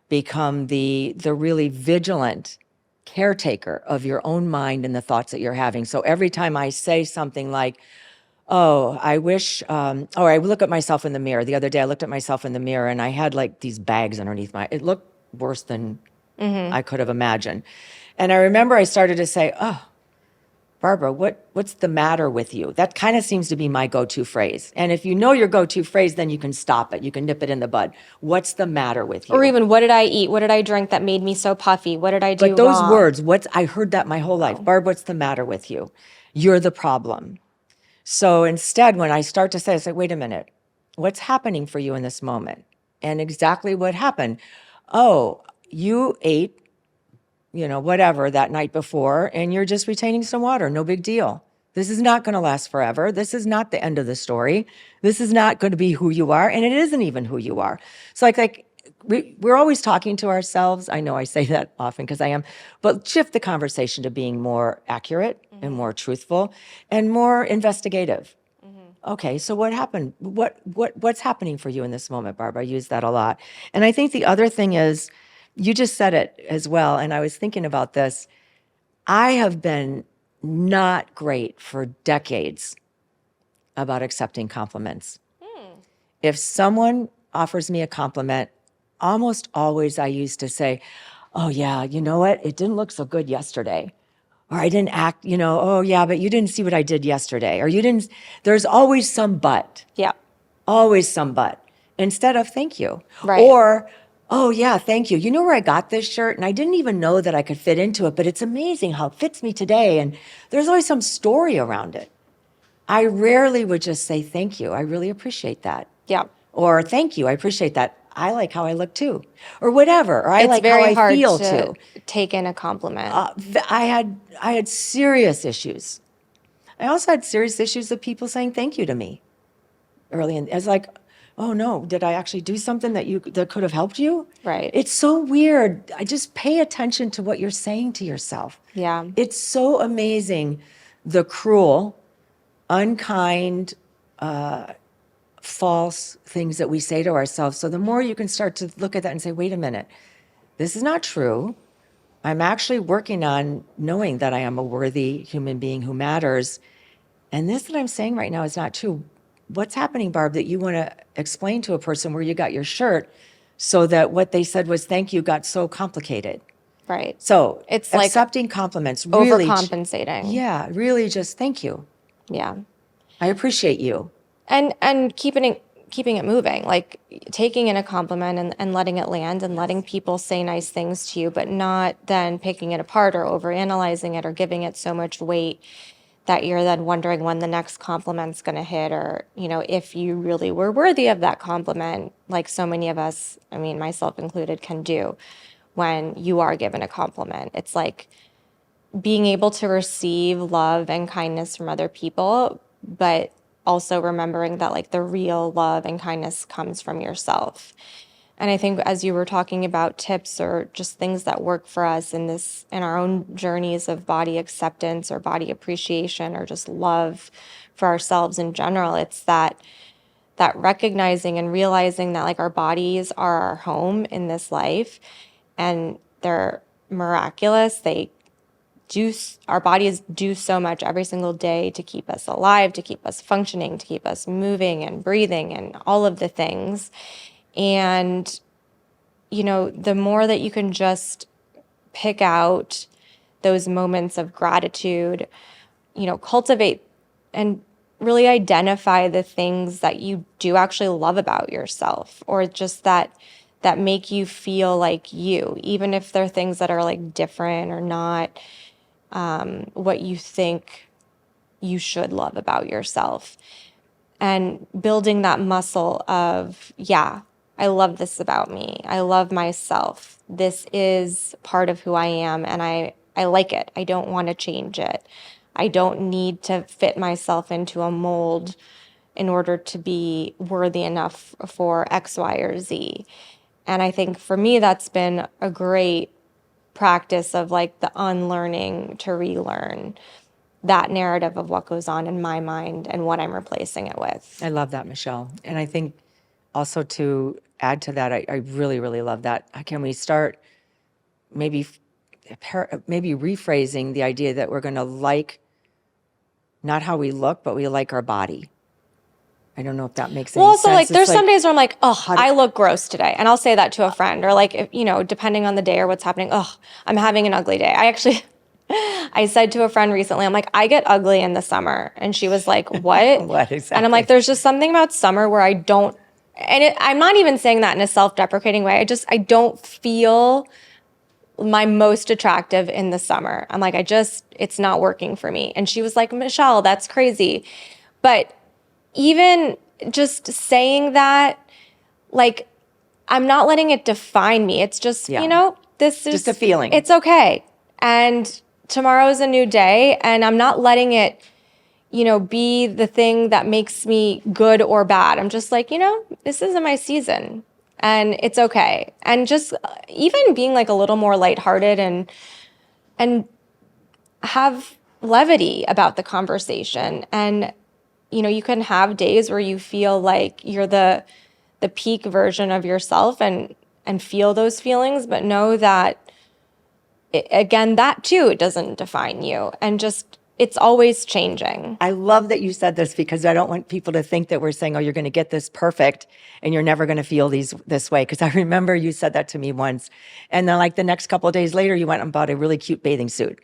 become the really vigilant caretaker of your own mind and the thoughts that you're having. So every time I say something like, oh, I wish, or I look at myself in the mirror. The other day I looked at myself in the mirror and I had these bags underneath it looked worse than I could have imagined. And I remember I started to say, oh, Barbara, what's the matter with you? That kind of seems to be my go-to phrase. And if you know your go-to phrase, then you can stop it. You can nip it in the bud. What's the matter with you? Or even, what did I eat? What did I drink that made me so puffy? What did I do But those wrong? words, I heard that my whole life. Barb, what's the matter with you? You're the problem. So instead, when I start to say, I say, wait a minute, what's happening for you in this moment? And exactly what happened. Oh, you ate, whatever that night before, and you're just retaining some water. No big deal. This is not going to last forever. This is not the end of the story. This is not going to be who you are, and it isn't even who you are. So we're always talking to ourselves. I know I say that often because I am, but shift the conversation to being more accurate and more truthful and more investigative. Okay, so what happened? What's happening for you in this moment, Barbara? I use that a lot. And I think the other thing is, you just said it as well, and I was thinking about this. I have been not great for decades about accepting compliments. If someone offers me a compliment, almost always I used to say, oh yeah, you know what? It didn't look so good yesterday. Or I didn't act, oh yeah, but you didn't see what I did yesterday. Or there's always some but. Yeah. Always some but. Instead of thank you. Right. Or, oh yeah, thank you. You know where I got this shirt? And I didn't even know that I could fit into it, but it's amazing how it fits me today. And there's always some story around it. I rarely would just say thank you. I really appreciate that. Yeah. Or thank you. I appreciate that. I like how I look too. Or whatever. Or I It's like how very I hard feel to too. take in a compliment. I had serious issues. I also had serious issues of people saying thank you to me early. And I was like, oh no, did I actually do something that could have helped you? Right. It's so weird. I just pay attention to what you're saying to yourself. Yeah. It's so amazing, the cruel, unkind, false things that we say to ourselves. So the more you can start to look at that and say, wait a minute, this is not true. I'm actually working on knowing that I am a worthy human being who matters. And this that I'm saying right now is not true. What's happening, Barb, that you want to explain to a person where you got your shirt so that what they said was thank you got so complicated? Right. So It's like accepting compliments, really, overcompensating. yeah, really just thank you. Yeah. I appreciate you. And keeping it moving, like taking in a compliment and letting it land and letting people say nice things to you, but not then picking it apart or overanalyzing it or giving it so much weight that you're then wondering when the next compliment's going to hit, or, if you really were worthy of that compliment, like so many of us, I mean, myself included, can do when you are given a compliment. It's like being able to receive love and kindness from other people, but also remembering that like the real love and kindness comes from yourself. And I think as you were talking about tips or just things that work for us in our own journeys of body acceptance or body appreciation or just love for ourselves in general, it's that recognizing and realizing that like our bodies are our home in this life and they're miraculous. Our bodies do so much every single day to keep us alive, to keep us functioning, to keep us moving and breathing and all of the things. And, the more that you can just pick out those moments of gratitude, cultivate and really identify the things that you do actually love about yourself, or just that make you feel like you, even if they're things that are like different or not what you think you should love about yourself, and building that muscle of, yeah, I love this about me. I love myself. This is part of who I am, and I like it. I don't want to change it. I don't need to fit myself into a mold in order to be worthy enough for X, Y, or Z. And I think for me, that's been a great practice of like the unlearning to relearn that narrative of what goes on in my mind and what I'm replacing it with. I love that, Michelle. And I think also to add to that, I really, really love that. Can we start maybe rephrasing the idea that we're going to like not how we look, but we like our body? I don't know if that makes any sense. Well, also, like, there's some days where I'm like, oh, I look gross today. And I'll say that to a friend. Or, like, if, depending on the day or what's happening, oh, I'm having an ugly day. I actually, I said to a friend recently, I'm like, I get ugly in the summer. And she was like, what? What exactly? And I'm like, there's just something about summer where I don't, I'm not even saying that in a self-deprecating way. I don't feel my most attractive in the summer. I'm like, it's not working for me. And she was like, Michelle, that's crazy. But even just saying that, like, I'm not letting it define me. It's just, this is just a feeling. It's okay. And tomorrow's a new day, and I'm not letting it, be the thing that makes me good or bad. I'm just like, this isn't my season, and it's okay. And just even being like a little more lighthearted and have levity about the conversation. And, you can have days where you feel like you're the peak version of yourself and feel those feelings, but know that again, that too, it doesn't define you, and just, it's always changing. I love that you said this, because I don't want people to think that we're saying, oh, you're going to get this perfect and you're never going to feel this way. Because I remember you said that to me once. And then like the next couple of days later, you went and bought a really cute bathing suit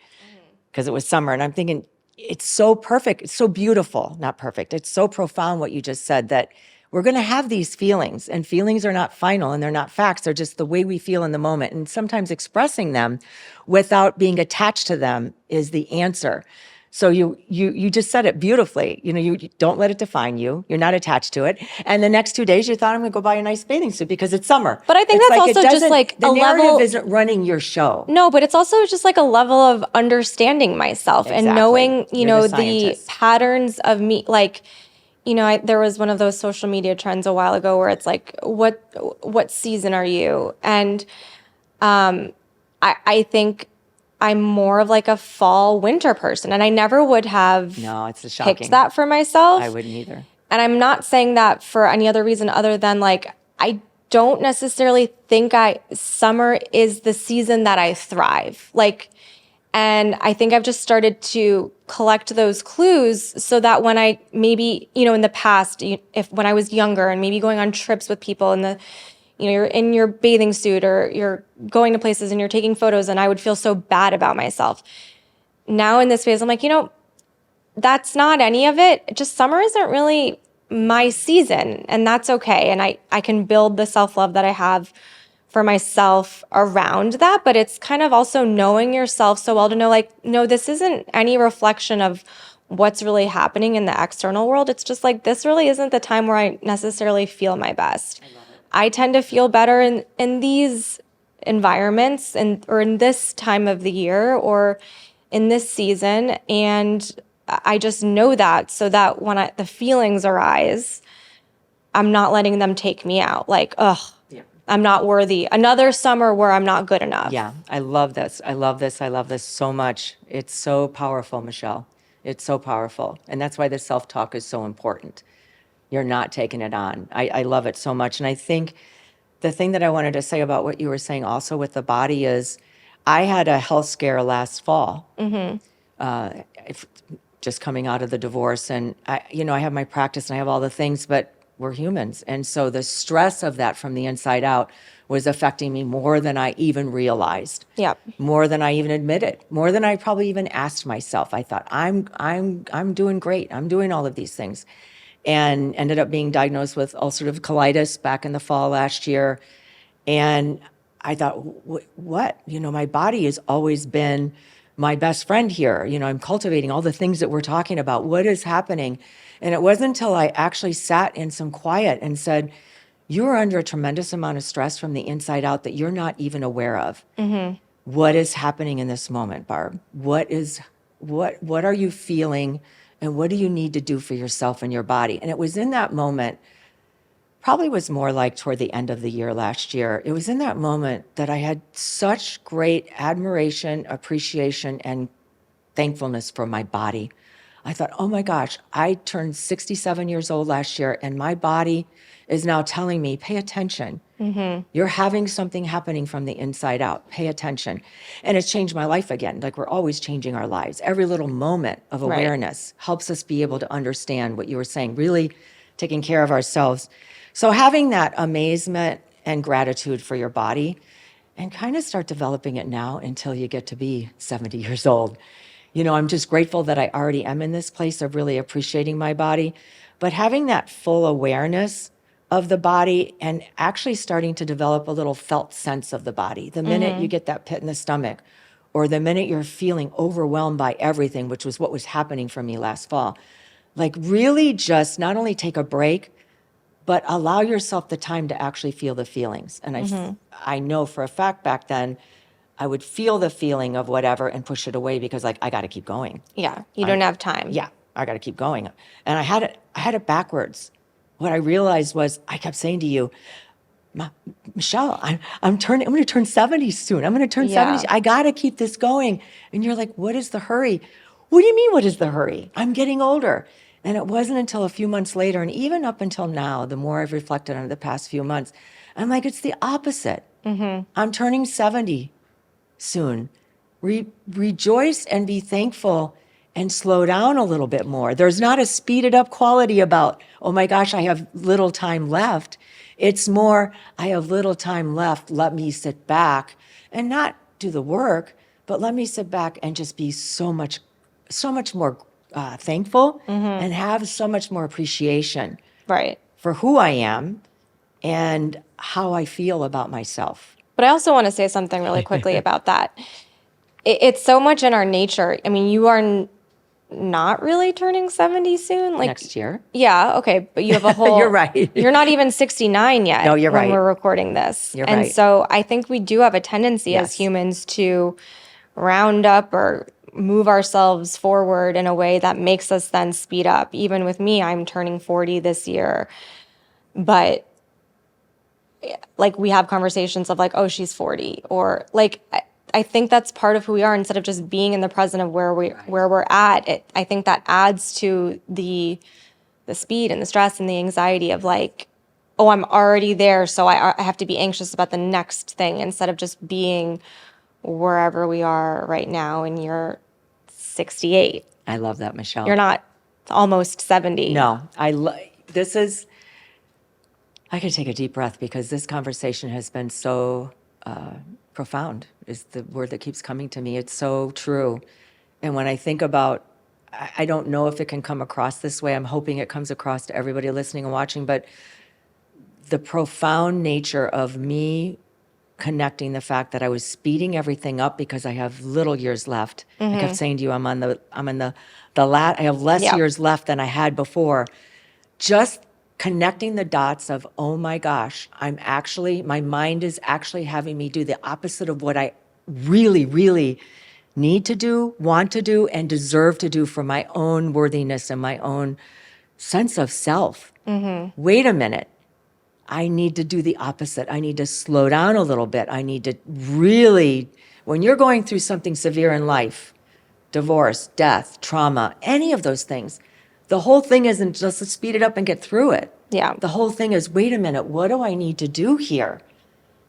because it was summer. And I'm thinking, it's so perfect. It's so beautiful, not perfect. It's so profound what you just said, that we're going to have these feelings, and feelings are not final and they're not facts. They're just the way we feel in the moment. And sometimes expressing them without being attached to them is the answer. So you just said it beautifully. You don't let it define you. You're not attached to it. And the next 2 days you thought, I'm going to go buy a nice bathing suit because it's summer. But I think It's that's like, also just like the a narrative level isn't running your show. No, but it's also just like a level of understanding myself and Exactly. knowing, You're the the scientist. patterns of me. Like, there was one of those social media trends a while ago where it's like, what season are you? And I think I'm more of like a fall winter person, and I never would have No, it's shocking. picked that for myself. I wouldn't either. And I'm not saying that for any other reason other than like, I don't necessarily think summer is the season that I thrive. Like, and I think I've just started to collect those clues so that when I maybe, in the past, when I was younger and maybe going on trips with people and you're in your bathing suit or you're going to places and you're taking photos, and I would feel so bad about myself. Now in this phase, I'm like, that's not any of it. Just summer isn't really my season, and that's okay. And I can build the self-love that I have for myself around that, but it's kind of also knowing yourself so well to know, like, no, this isn't any reflection of what's really happening in the external world. It's just like, this really isn't the time where I necessarily feel my best. I tend to feel better in these environments or in this time of the year or in this season. And I just know that, so that when the feelings arise, I'm not letting them take me out. Like, I'm not worthy. Another summer where I'm not good enough. Yeah, I love this. I love this. I love this so much. It's so powerful, Michelle. It's so powerful. And that's why the self-talk is so important. You're not taking it on. I love it so much. And I think the thing that I wanted to say about what you were saying also with the body is, I had a health scare last fall. Just coming out of the divorce, and I have my practice and I have all the things, but we're humans. And so the stress of that from the inside out was affecting me more than I even realized. Yep. More than I even admitted, more than I probably even asked myself. I thought, I'm doing great. I'm doing all of these things. And ended up being diagnosed with ulcerative colitis back in the fall last year. And I thought, what? My body has always been my best friend here. I'm cultivating all the things that we're talking about. What is happening? And it wasn't until I actually sat in some quiet and said, you are under a tremendous amount of stress from the inside out that you're not even aware of. Mm-hmm. What is happening in this moment, Barb? What are you feeling? And what do you need to do for yourself and your body? And it was in that moment, probably was more like toward the end of the year last year. It was in that moment that I had such great admiration, appreciation, and thankfulness for my body. I thought, oh my gosh, I turned 67 years old last year, and my body is now telling me, pay attention. Mm-hmm. You're having something happening from the inside out. Pay attention. And it's changed my life again. Like, we're always changing our lives. Every little moment of awareness helps us be able to understand what you were saying, really taking care of ourselves. So having that amazement and gratitude for your body and kind of start developing it now until you get to be 70 years old. I'm just grateful that I already am in this place of really appreciating my body, but having that full awareness of the body and actually starting to develop a little felt sense of the body. The minute you get that pit in the stomach, or the minute you're feeling overwhelmed by everything, which was what was happening for me last fall, like really just not only take a break, but allow yourself the time to actually feel the feelings. And I know for a fact back then, I would feel the feeling of whatever and push it away because like, I got to keep going. Yeah. You don't have time. Yeah, I got to keep going. And I had it backwards. What I realized was I kept saying to you, Michelle, I'm going to turn 70 soon. I'm going to turn 70. I got to keep this going. And you're like, what is the hurry? What do you mean, what is the hurry? I'm getting older. And it wasn't until a few months later, and even up until now, the more I've reflected on it the past few months, I'm like, it's the opposite. I'm turning 70 soon. Rejoice and be thankful and slow down a little bit more. There's not a speeded up quality about, oh my gosh, I have little time left. It's more, I have little time left. Let me sit back and not do the work, but let me sit back and just be so much more thankful and have so much more appreciation for who I am and how I feel about myself. But I also want to say something really quickly about that. It's so much in our nature. I mean, you are not really turning 70 soon. Like Next year. Yeah, okay. But you have a whole... You're right. You're not even 69 yet. No, you're when right. we're recording this. You're and right. so I think we do have a tendency as humans to round up or move ourselves forward in a way that makes us then speed up. Even with me, I'm turning 40 this year. But like we have conversations of like, oh, she's 40. Or like... I think that's part of who we are. Instead of just being in the present of where we're at, I think that adds to the speed and the stress and the anxiety of like, oh, I'm already there, so I have to be anxious about the next thing instead of just being wherever we are right now. And you're 68. I love that, Michelle. You're not almost 70. No, I could take a deep breath because this conversation has been so profound is the word that keeps coming to me. It's so true. And when I think about, I don't know if it can come across this way. I'm hoping it comes across to everybody listening and watching, but the profound nature of me connecting the fact that I was speeding everything up because I have little years left. I kept saying to you, I have less years left than I had before. Just connecting the dots of, oh my gosh, my mind is actually having me do the opposite of what I really, really need to do, want to do, and deserve to do for my own worthiness and my own sense of self. Wait a minute. I need to do the opposite. I need to slow down a little bit. I need to really, when you're going through something severe in life, divorce, death, trauma, any of those things, the whole thing isn't just to speed it up and get through it. Yeah. The whole thing is, wait a minute, what do I need to do here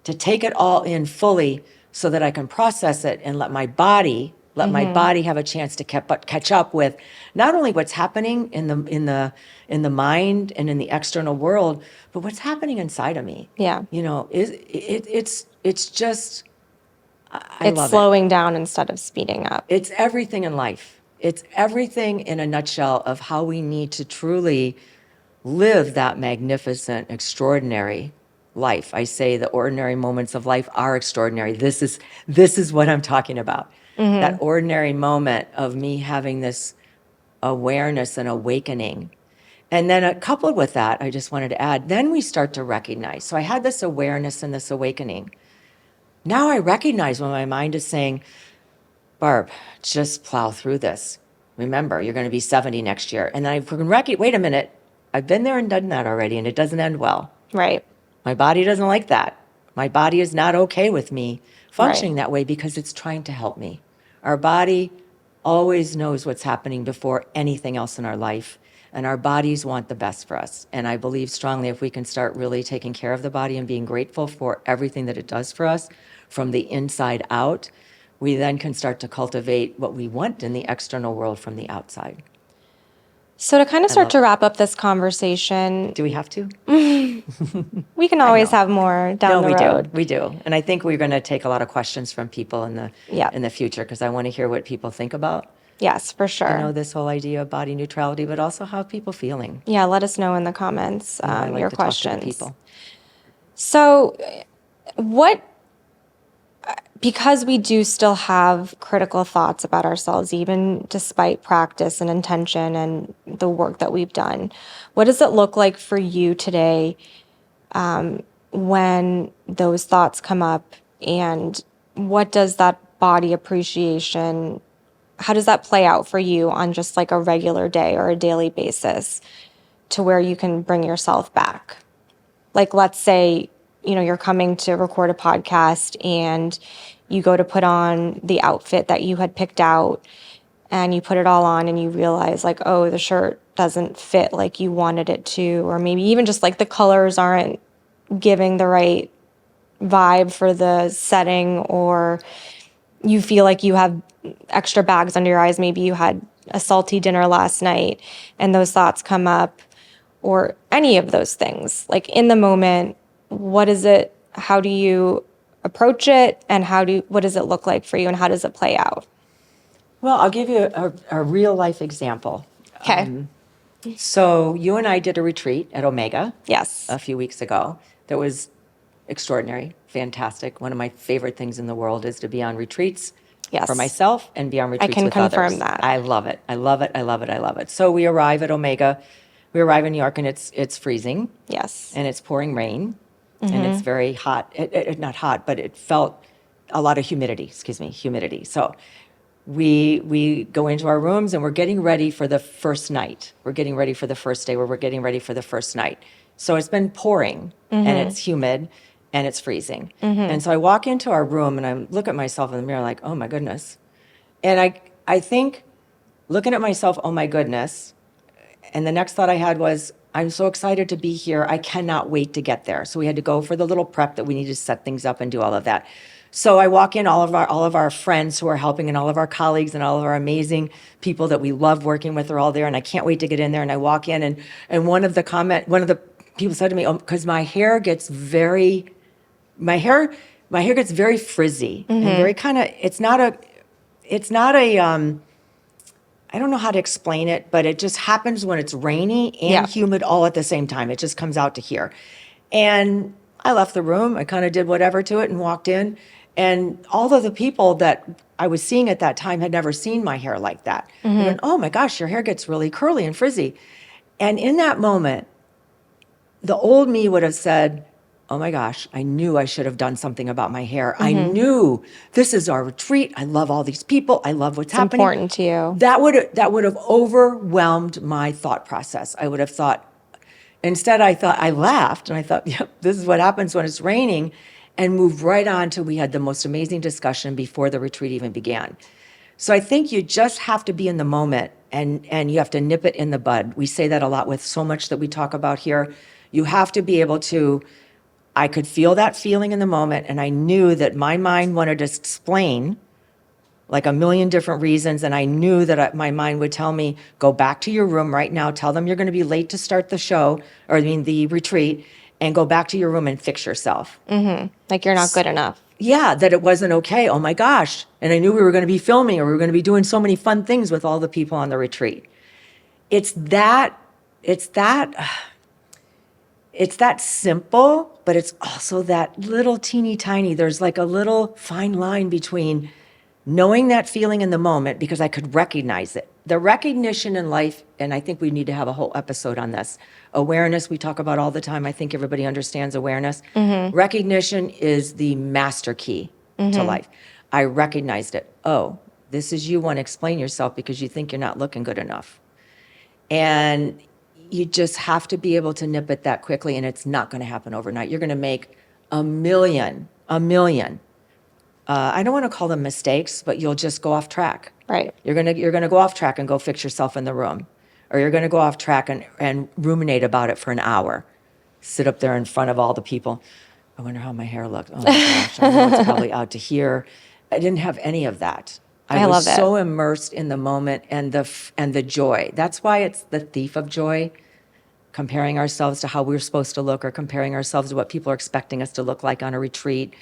to take it all in fully so that I can process it and let my body have a chance to catch up with not only what's happening in the mind and in the external world, but what's happening inside of me. Yeah. It's just, I It's love slowing down instead of speeding up. It's everything in life. It's everything in a nutshell of how we need to truly live that magnificent, extraordinary life. I say the ordinary moments of life are extraordinary. This is what I'm talking about. That ordinary moment of me having this awareness and awakening. And then coupled with that, I just wanted to add, then we start to recognize. So I had this awareness and this awakening. Now I recognize when my mind is saying, Barb, just plow through this. Remember, you're going to be 70 next year. And then I can wait a minute. I've been there and done that already, and it doesn't end well. Right. My body doesn't like that. My body is not okay with me functioning that way because it's trying to help me. Our body always knows what's happening before anything else in our life, and our bodies want the best for us. And I believe strongly if we can start really taking care of the body and being grateful for everything that it does for us from the inside out, we then can start to cultivate what we want in the external world from the outside. So to kind of start to wrap up this conversation, Do we have to? we can always have more down the road. We do. And I think we're going to take a lot of questions from people in Yep. the future, because I want to hear what people think about, Yes, for sure. this whole idea of body neutrality, but also how people feeling. Yeah, let us know in the comments I like your to talk to the questions. people. So, because we do still have critical thoughts about ourselves, even despite practice and intention and the work that we've done, what does it look like for you today when those thoughts come up? And what does that body appreciation, how does that play out for you on just like a regular day or a daily basis to where you can bring yourself back? Like, let's say, you're coming to record a podcast and you go to put on the outfit that you had picked out and you put it all on and you realize like, oh, the shirt doesn't fit like you wanted it to, or maybe even just like the colors aren't giving the right vibe for the setting, or you feel like you have extra bags under your eyes. Maybe you had a salty dinner last night and those thoughts come up, or any of those things. Like in the moment, what is it? How do you approach it? And what does it look like for you? And how does it play out? Well, I'll give you a real life example. Okay. So you and I did a retreat at Omega Yes. a few weeks ago. That was extraordinary, fantastic. One of my favorite things in the world is to be on retreats Yes. for myself and be on retreats can with others. confirm that. I love it. I love it. I love it. I love it. So we arrive at Omega. We arrive in New York and it's freezing. Yes. And it's pouring rain. And it's very hot. Not hot, but it felt a lot of humidity. Humidity. So we go into our rooms and we're getting ready for the first night. We're getting ready for the first day where we're getting ready for the first night. So it's been pouring and it's humid and it's freezing. And so I walk into our room and I look at myself in the mirror like, oh my goodness. And I think looking at myself, oh my goodness. And the next thought I had was, I'm so excited to be here. I cannot wait to get there. So we had to go for the little prep that we needed to set things up and do all of that. So I walk in, all of our friends who are helping and all of our colleagues and all of our amazing people that we love working with are all there. And I can't wait to get in there. And I walk in and one of the people said to me, oh, because my hair gets very frizzy and very kind of, it's not a, I don't know how to explain it, but it just happens when it's rainy and humid all at the same time. It just comes out to here. And I left the room. I kind of did whatever to it and walked in. And all of the people that I was seeing at that time had never seen my hair like that. They went, oh my gosh, your hair gets really curly and frizzy. And in that moment, the old me would have said, oh my gosh, I knew I should have done something about my hair. I knew this is our retreat. I love all these people. I love what's happening. It's important to you. That would have overwhelmed my thought process. I would have thought, instead I laughed and I thought, yep, this is what happens when it's raining, and moved right on to we had the most amazing discussion before the retreat even began. So I think you just have to be in the moment and you have to nip it in the bud. We say that a lot with so much that we talk about here. You have to be able to, I could feel that feeling in the moment, and I knew that my mind wanted to explain like a million different reasons, and I knew that my mind would tell me, go back to your room right now, tell them you're going to be late to start the show, the retreat, and go back to your room and fix yourself. Like you're not good enough. Yeah, that it wasn't okay. Oh my gosh. And I knew we were going to be filming or we were going to be doing so many fun things with all the people on the retreat. It's that simple, but it's also that little teeny tiny, there's like a little fine line between knowing that feeling in the moment, because I could recognize it. The recognition in life, and I think we need to have a whole episode on this. Awareness, we talk about all the time. I think everybody understands awareness. Recognition is the master key to life. I recognized it. Oh, this is you want to explain yourself because you think you're not looking good enough. And you just have to be able to nip it that quickly, and it's not going to happen overnight. You're going to make a million. I don't want to call them mistakes, but you'll just go off track. Right. You're gonna go off track and go fix yourself in the room, or you're gonna go off track and ruminate about it for an hour. Sit up there in front of all the people. I wonder how my hair looked. Oh my gosh, I know it's probably out to here. I didn't have any of that. I was love it. so immersed in the moment and the joy. That's why it's the thief of joy, comparing ourselves to how we're supposed to look or comparing ourselves to what people are expecting us to look like on a retreat.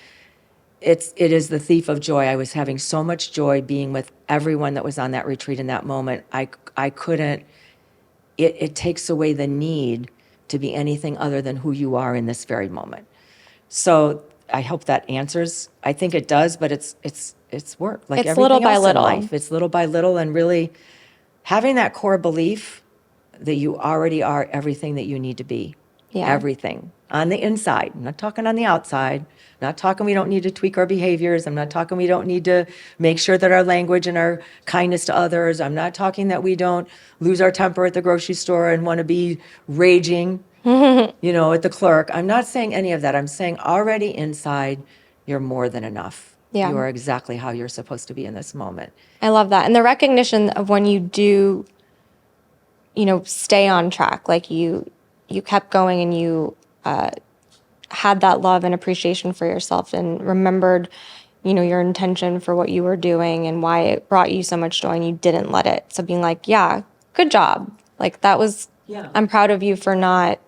It is the thief of joy. I was having so much joy being with everyone that was on that retreat in that moment. I couldn't, it takes away the need to be anything other than who you are in this very moment. So I hope that answers. I think it does, but it's work. Like It's everything little by else little. in life, it's little by little, and really having that core belief that you already are everything that you need to be. Yeah. Everything on the inside. I'm not talking on the outside. I'm not talking we don't need to tweak our behaviors. I'm not talking we don't need to make sure that our language and our kindness to others. I'm not talking that we don't lose our temper at the grocery store and want to be raging, at the clerk. I'm not saying any of that. I'm saying already inside, you're more than enough. Yeah. You are exactly how you're supposed to be in this moment. I love that. And the recognition of when you do, stay on track, like you kept going and you had that love and appreciation for yourself and remembered, your intention for what you were doing and why it brought you so much joy and you didn't let it. So being like, yeah, good job. Like that was, I'm proud of you for not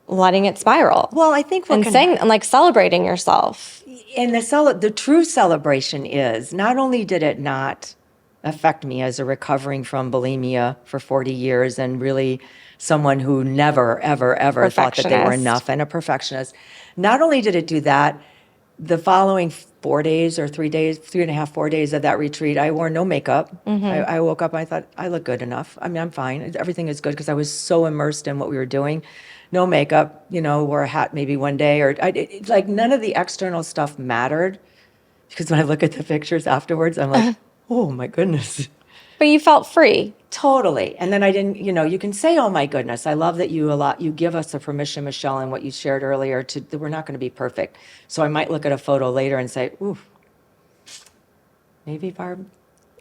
letting it spiral. Well, I think and saying and like celebrating yourself. And the true celebration is not only did it not affect me as a recovering from bulimia for 40 years and really someone who never, ever, ever thought that they were enough and a perfectionist. Not only did it do that, the following 4 days or 3 days, 3.5, 4 days of that retreat, I wore no makeup. I woke up and I thought, I look good enough. I mean, I'm fine. Everything is good because I was so immersed in what we were doing. No makeup, wore a hat maybe one day, or like none of the external stuff mattered. Because when I look at the pictures afterwards, I'm like, oh my goodness. But you felt free. Totally. And then I didn't, you can say, oh my goodness. I love that you give us the permission, Michelle, and what you shared earlier that we're not going to be perfect. So I might look at a photo later and say, ooh, maybe Barb.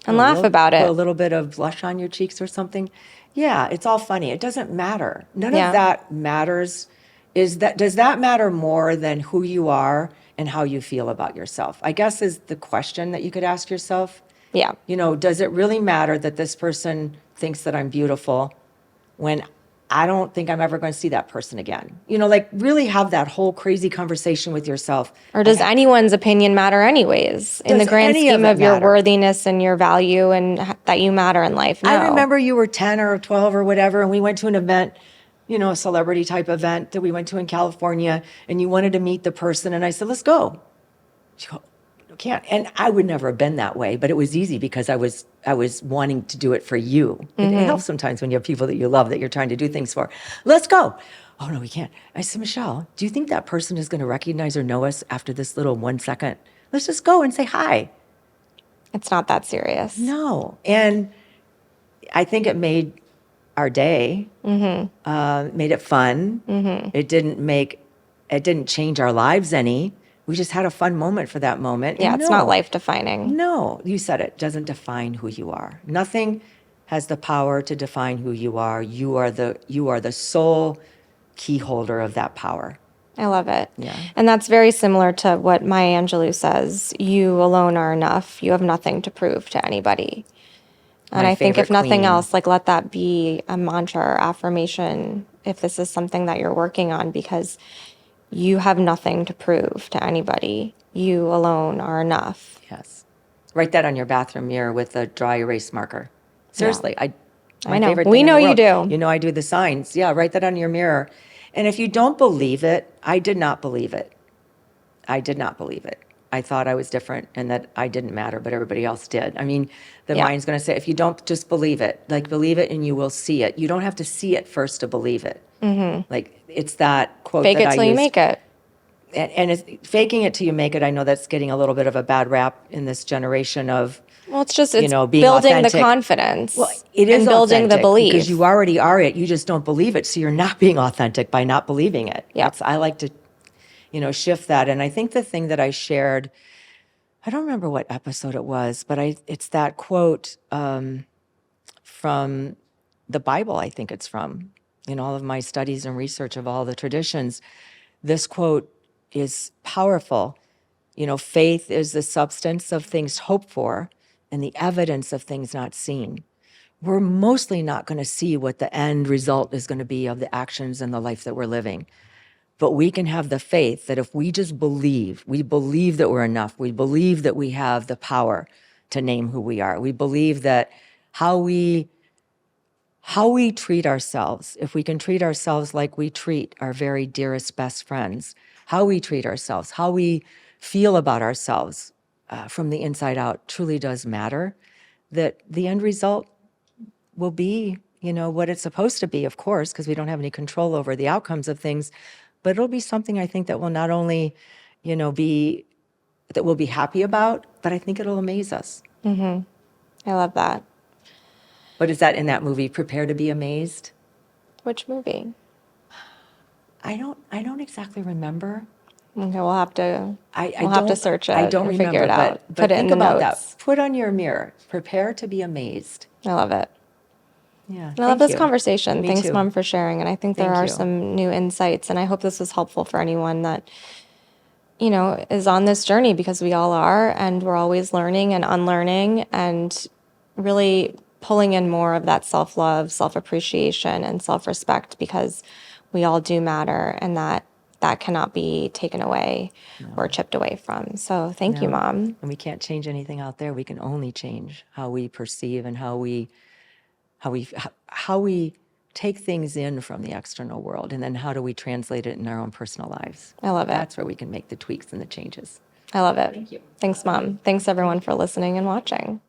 And laugh about it. Put a little bit of blush on your cheeks or something. Yeah, it's all funny. It doesn't matter. None of that matters. Does that matter more than who you are and how you feel about yourself? I guess is the question that you could ask yourself. Yeah. Does it really matter that this person thinks that I'm beautiful when I don't think I'm ever going to see that person again? Like really have that whole crazy conversation with yourself. Or does anyone's opinion matter anyways in the grand scheme of your worthiness and your value and that you matter in life? No. I remember you were 10 or 12 or whatever, and we went to an event, a celebrity type event that we went to in California, and you wanted to meet the person, and I said, let's go. You go, can't. And I would never have been that way, but it was easy because I was wanting to do it for you. It helps sometimes when you have people that you love that you're trying to do things for. Let's go. Oh no, we can't. I said, Michelle, do you think that person is going to recognize or know us after this little 1 second? Let's just go and say hi. It's not that serious. No. And I think it made our day, made it fun. It didn't change our lives any. We just had a fun moment for that moment. Yeah, it's not life-defining. No, you said it. Doesn't define who you are. Nothing has the power to define who you are. You are the sole key holder of that power. I love it. Yeah. And that's very similar to what Maya Angelou says. You alone are enough. You have nothing to prove to anybody. And I think if nothing else, like let that be a mantra or affirmation if this is something that you're working on, because you have nothing to prove to anybody. You alone are enough. Yes. Write that on your bathroom mirror with a dry erase marker. Seriously, I my know. favorite We thing in know the you world. do. I do the signs. Yeah, write that on your mirror. And if you don't believe it, I did not believe it. I did not believe it. I thought I was different and that I didn't matter, but everybody else did. I mean, the mind's going to say, if you don't, just believe it. Like, believe it and you will see it. You don't have to see it first to believe it. Like, it's that quote Fake that it till you make it. And it's faking it till you make it. I know that's getting a little bit of a bad rap in this generation of, Well, it's being building authentic. the confidence. Well, it is and building the belief. because you already are it. You just don't believe it, so you're not being authentic by not believing it. Yeah. I like to, shift that. And I think the thing that I shared, I don't remember what episode it was, but it's that quote from the Bible. I think it's from in all of my studies and research of all the traditions. This quote is powerful. Faith is the substance of things hoped for and the evidence of things not seen. We're mostly not going to see what the end result is going to be of the actions and the life that we're living. But we can have the faith that if we just believe, we believe that we're enough, we believe that we have the power to name who we are. We believe that how we treat ourselves, if we can treat ourselves like we treat our very dearest best friends, how we treat ourselves, how we feel about ourselves from the inside out truly does matter, that the end result will be, what it's supposed to be, of course, because we don't have any control over the outcomes of things, but it'll be something I think that will not only, be, that we'll be happy about, but I think it'll amaze us. I love that. What is that in that movie, Prepare to be Amazed? Which movie? I don't exactly remember. Okay, we'll have to search it I don't or remember, figure it out. but Put it in think the about notes. that. Put on your mirror, prepare to be amazed. I love it. Yeah. I love this conversation. Me Thanks, too. Mom, for sharing. And I think there Thank are you. some new insights. And I hope this was helpful for anyone that, is on this journey, because we all are. And we're always learning and unlearning and really pulling in more of that self-love, self-appreciation, and self-respect, because we all do matter, and that cannot be taken away or chipped away from. So thank you, No. Mom. And we can't change anything out there. We can only change how we perceive and how we take things in from the external world, and then how do we translate it in our own personal lives. I love it. That's where we can make the tweaks and the changes. I love it. Thank you. Thanks, Mom. Thanks, everyone, for listening and watching.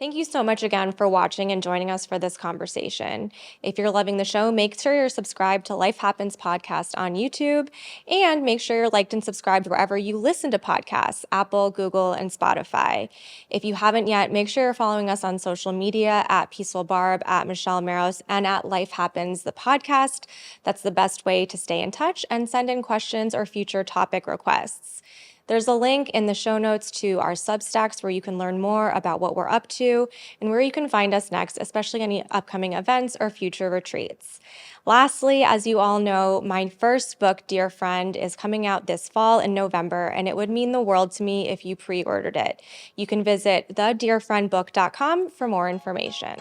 Thank you so much again for watching and joining us for this conversation. If you're loving the show, make sure you're subscribed to Life Happens Podcast on YouTube, and make sure you're liked and subscribed wherever you listen to podcasts, Apple, Google, and Spotify. If you haven't yet, make sure you're following us on social media at Peaceful Barb, at Michelle Maros, and at Life Happens, the podcast. That's the best way to stay in touch and send in questions or future topic requests. There's a link in the show notes to our Substacks where you can learn more about what we're up to and where you can find us next, especially any upcoming events or future retreats. Lastly, as you all know, my first book, Dear Friend, is coming out this fall in November, and it would mean the world to me if you pre-ordered it. You can visit thedearfriendbook.com for more information.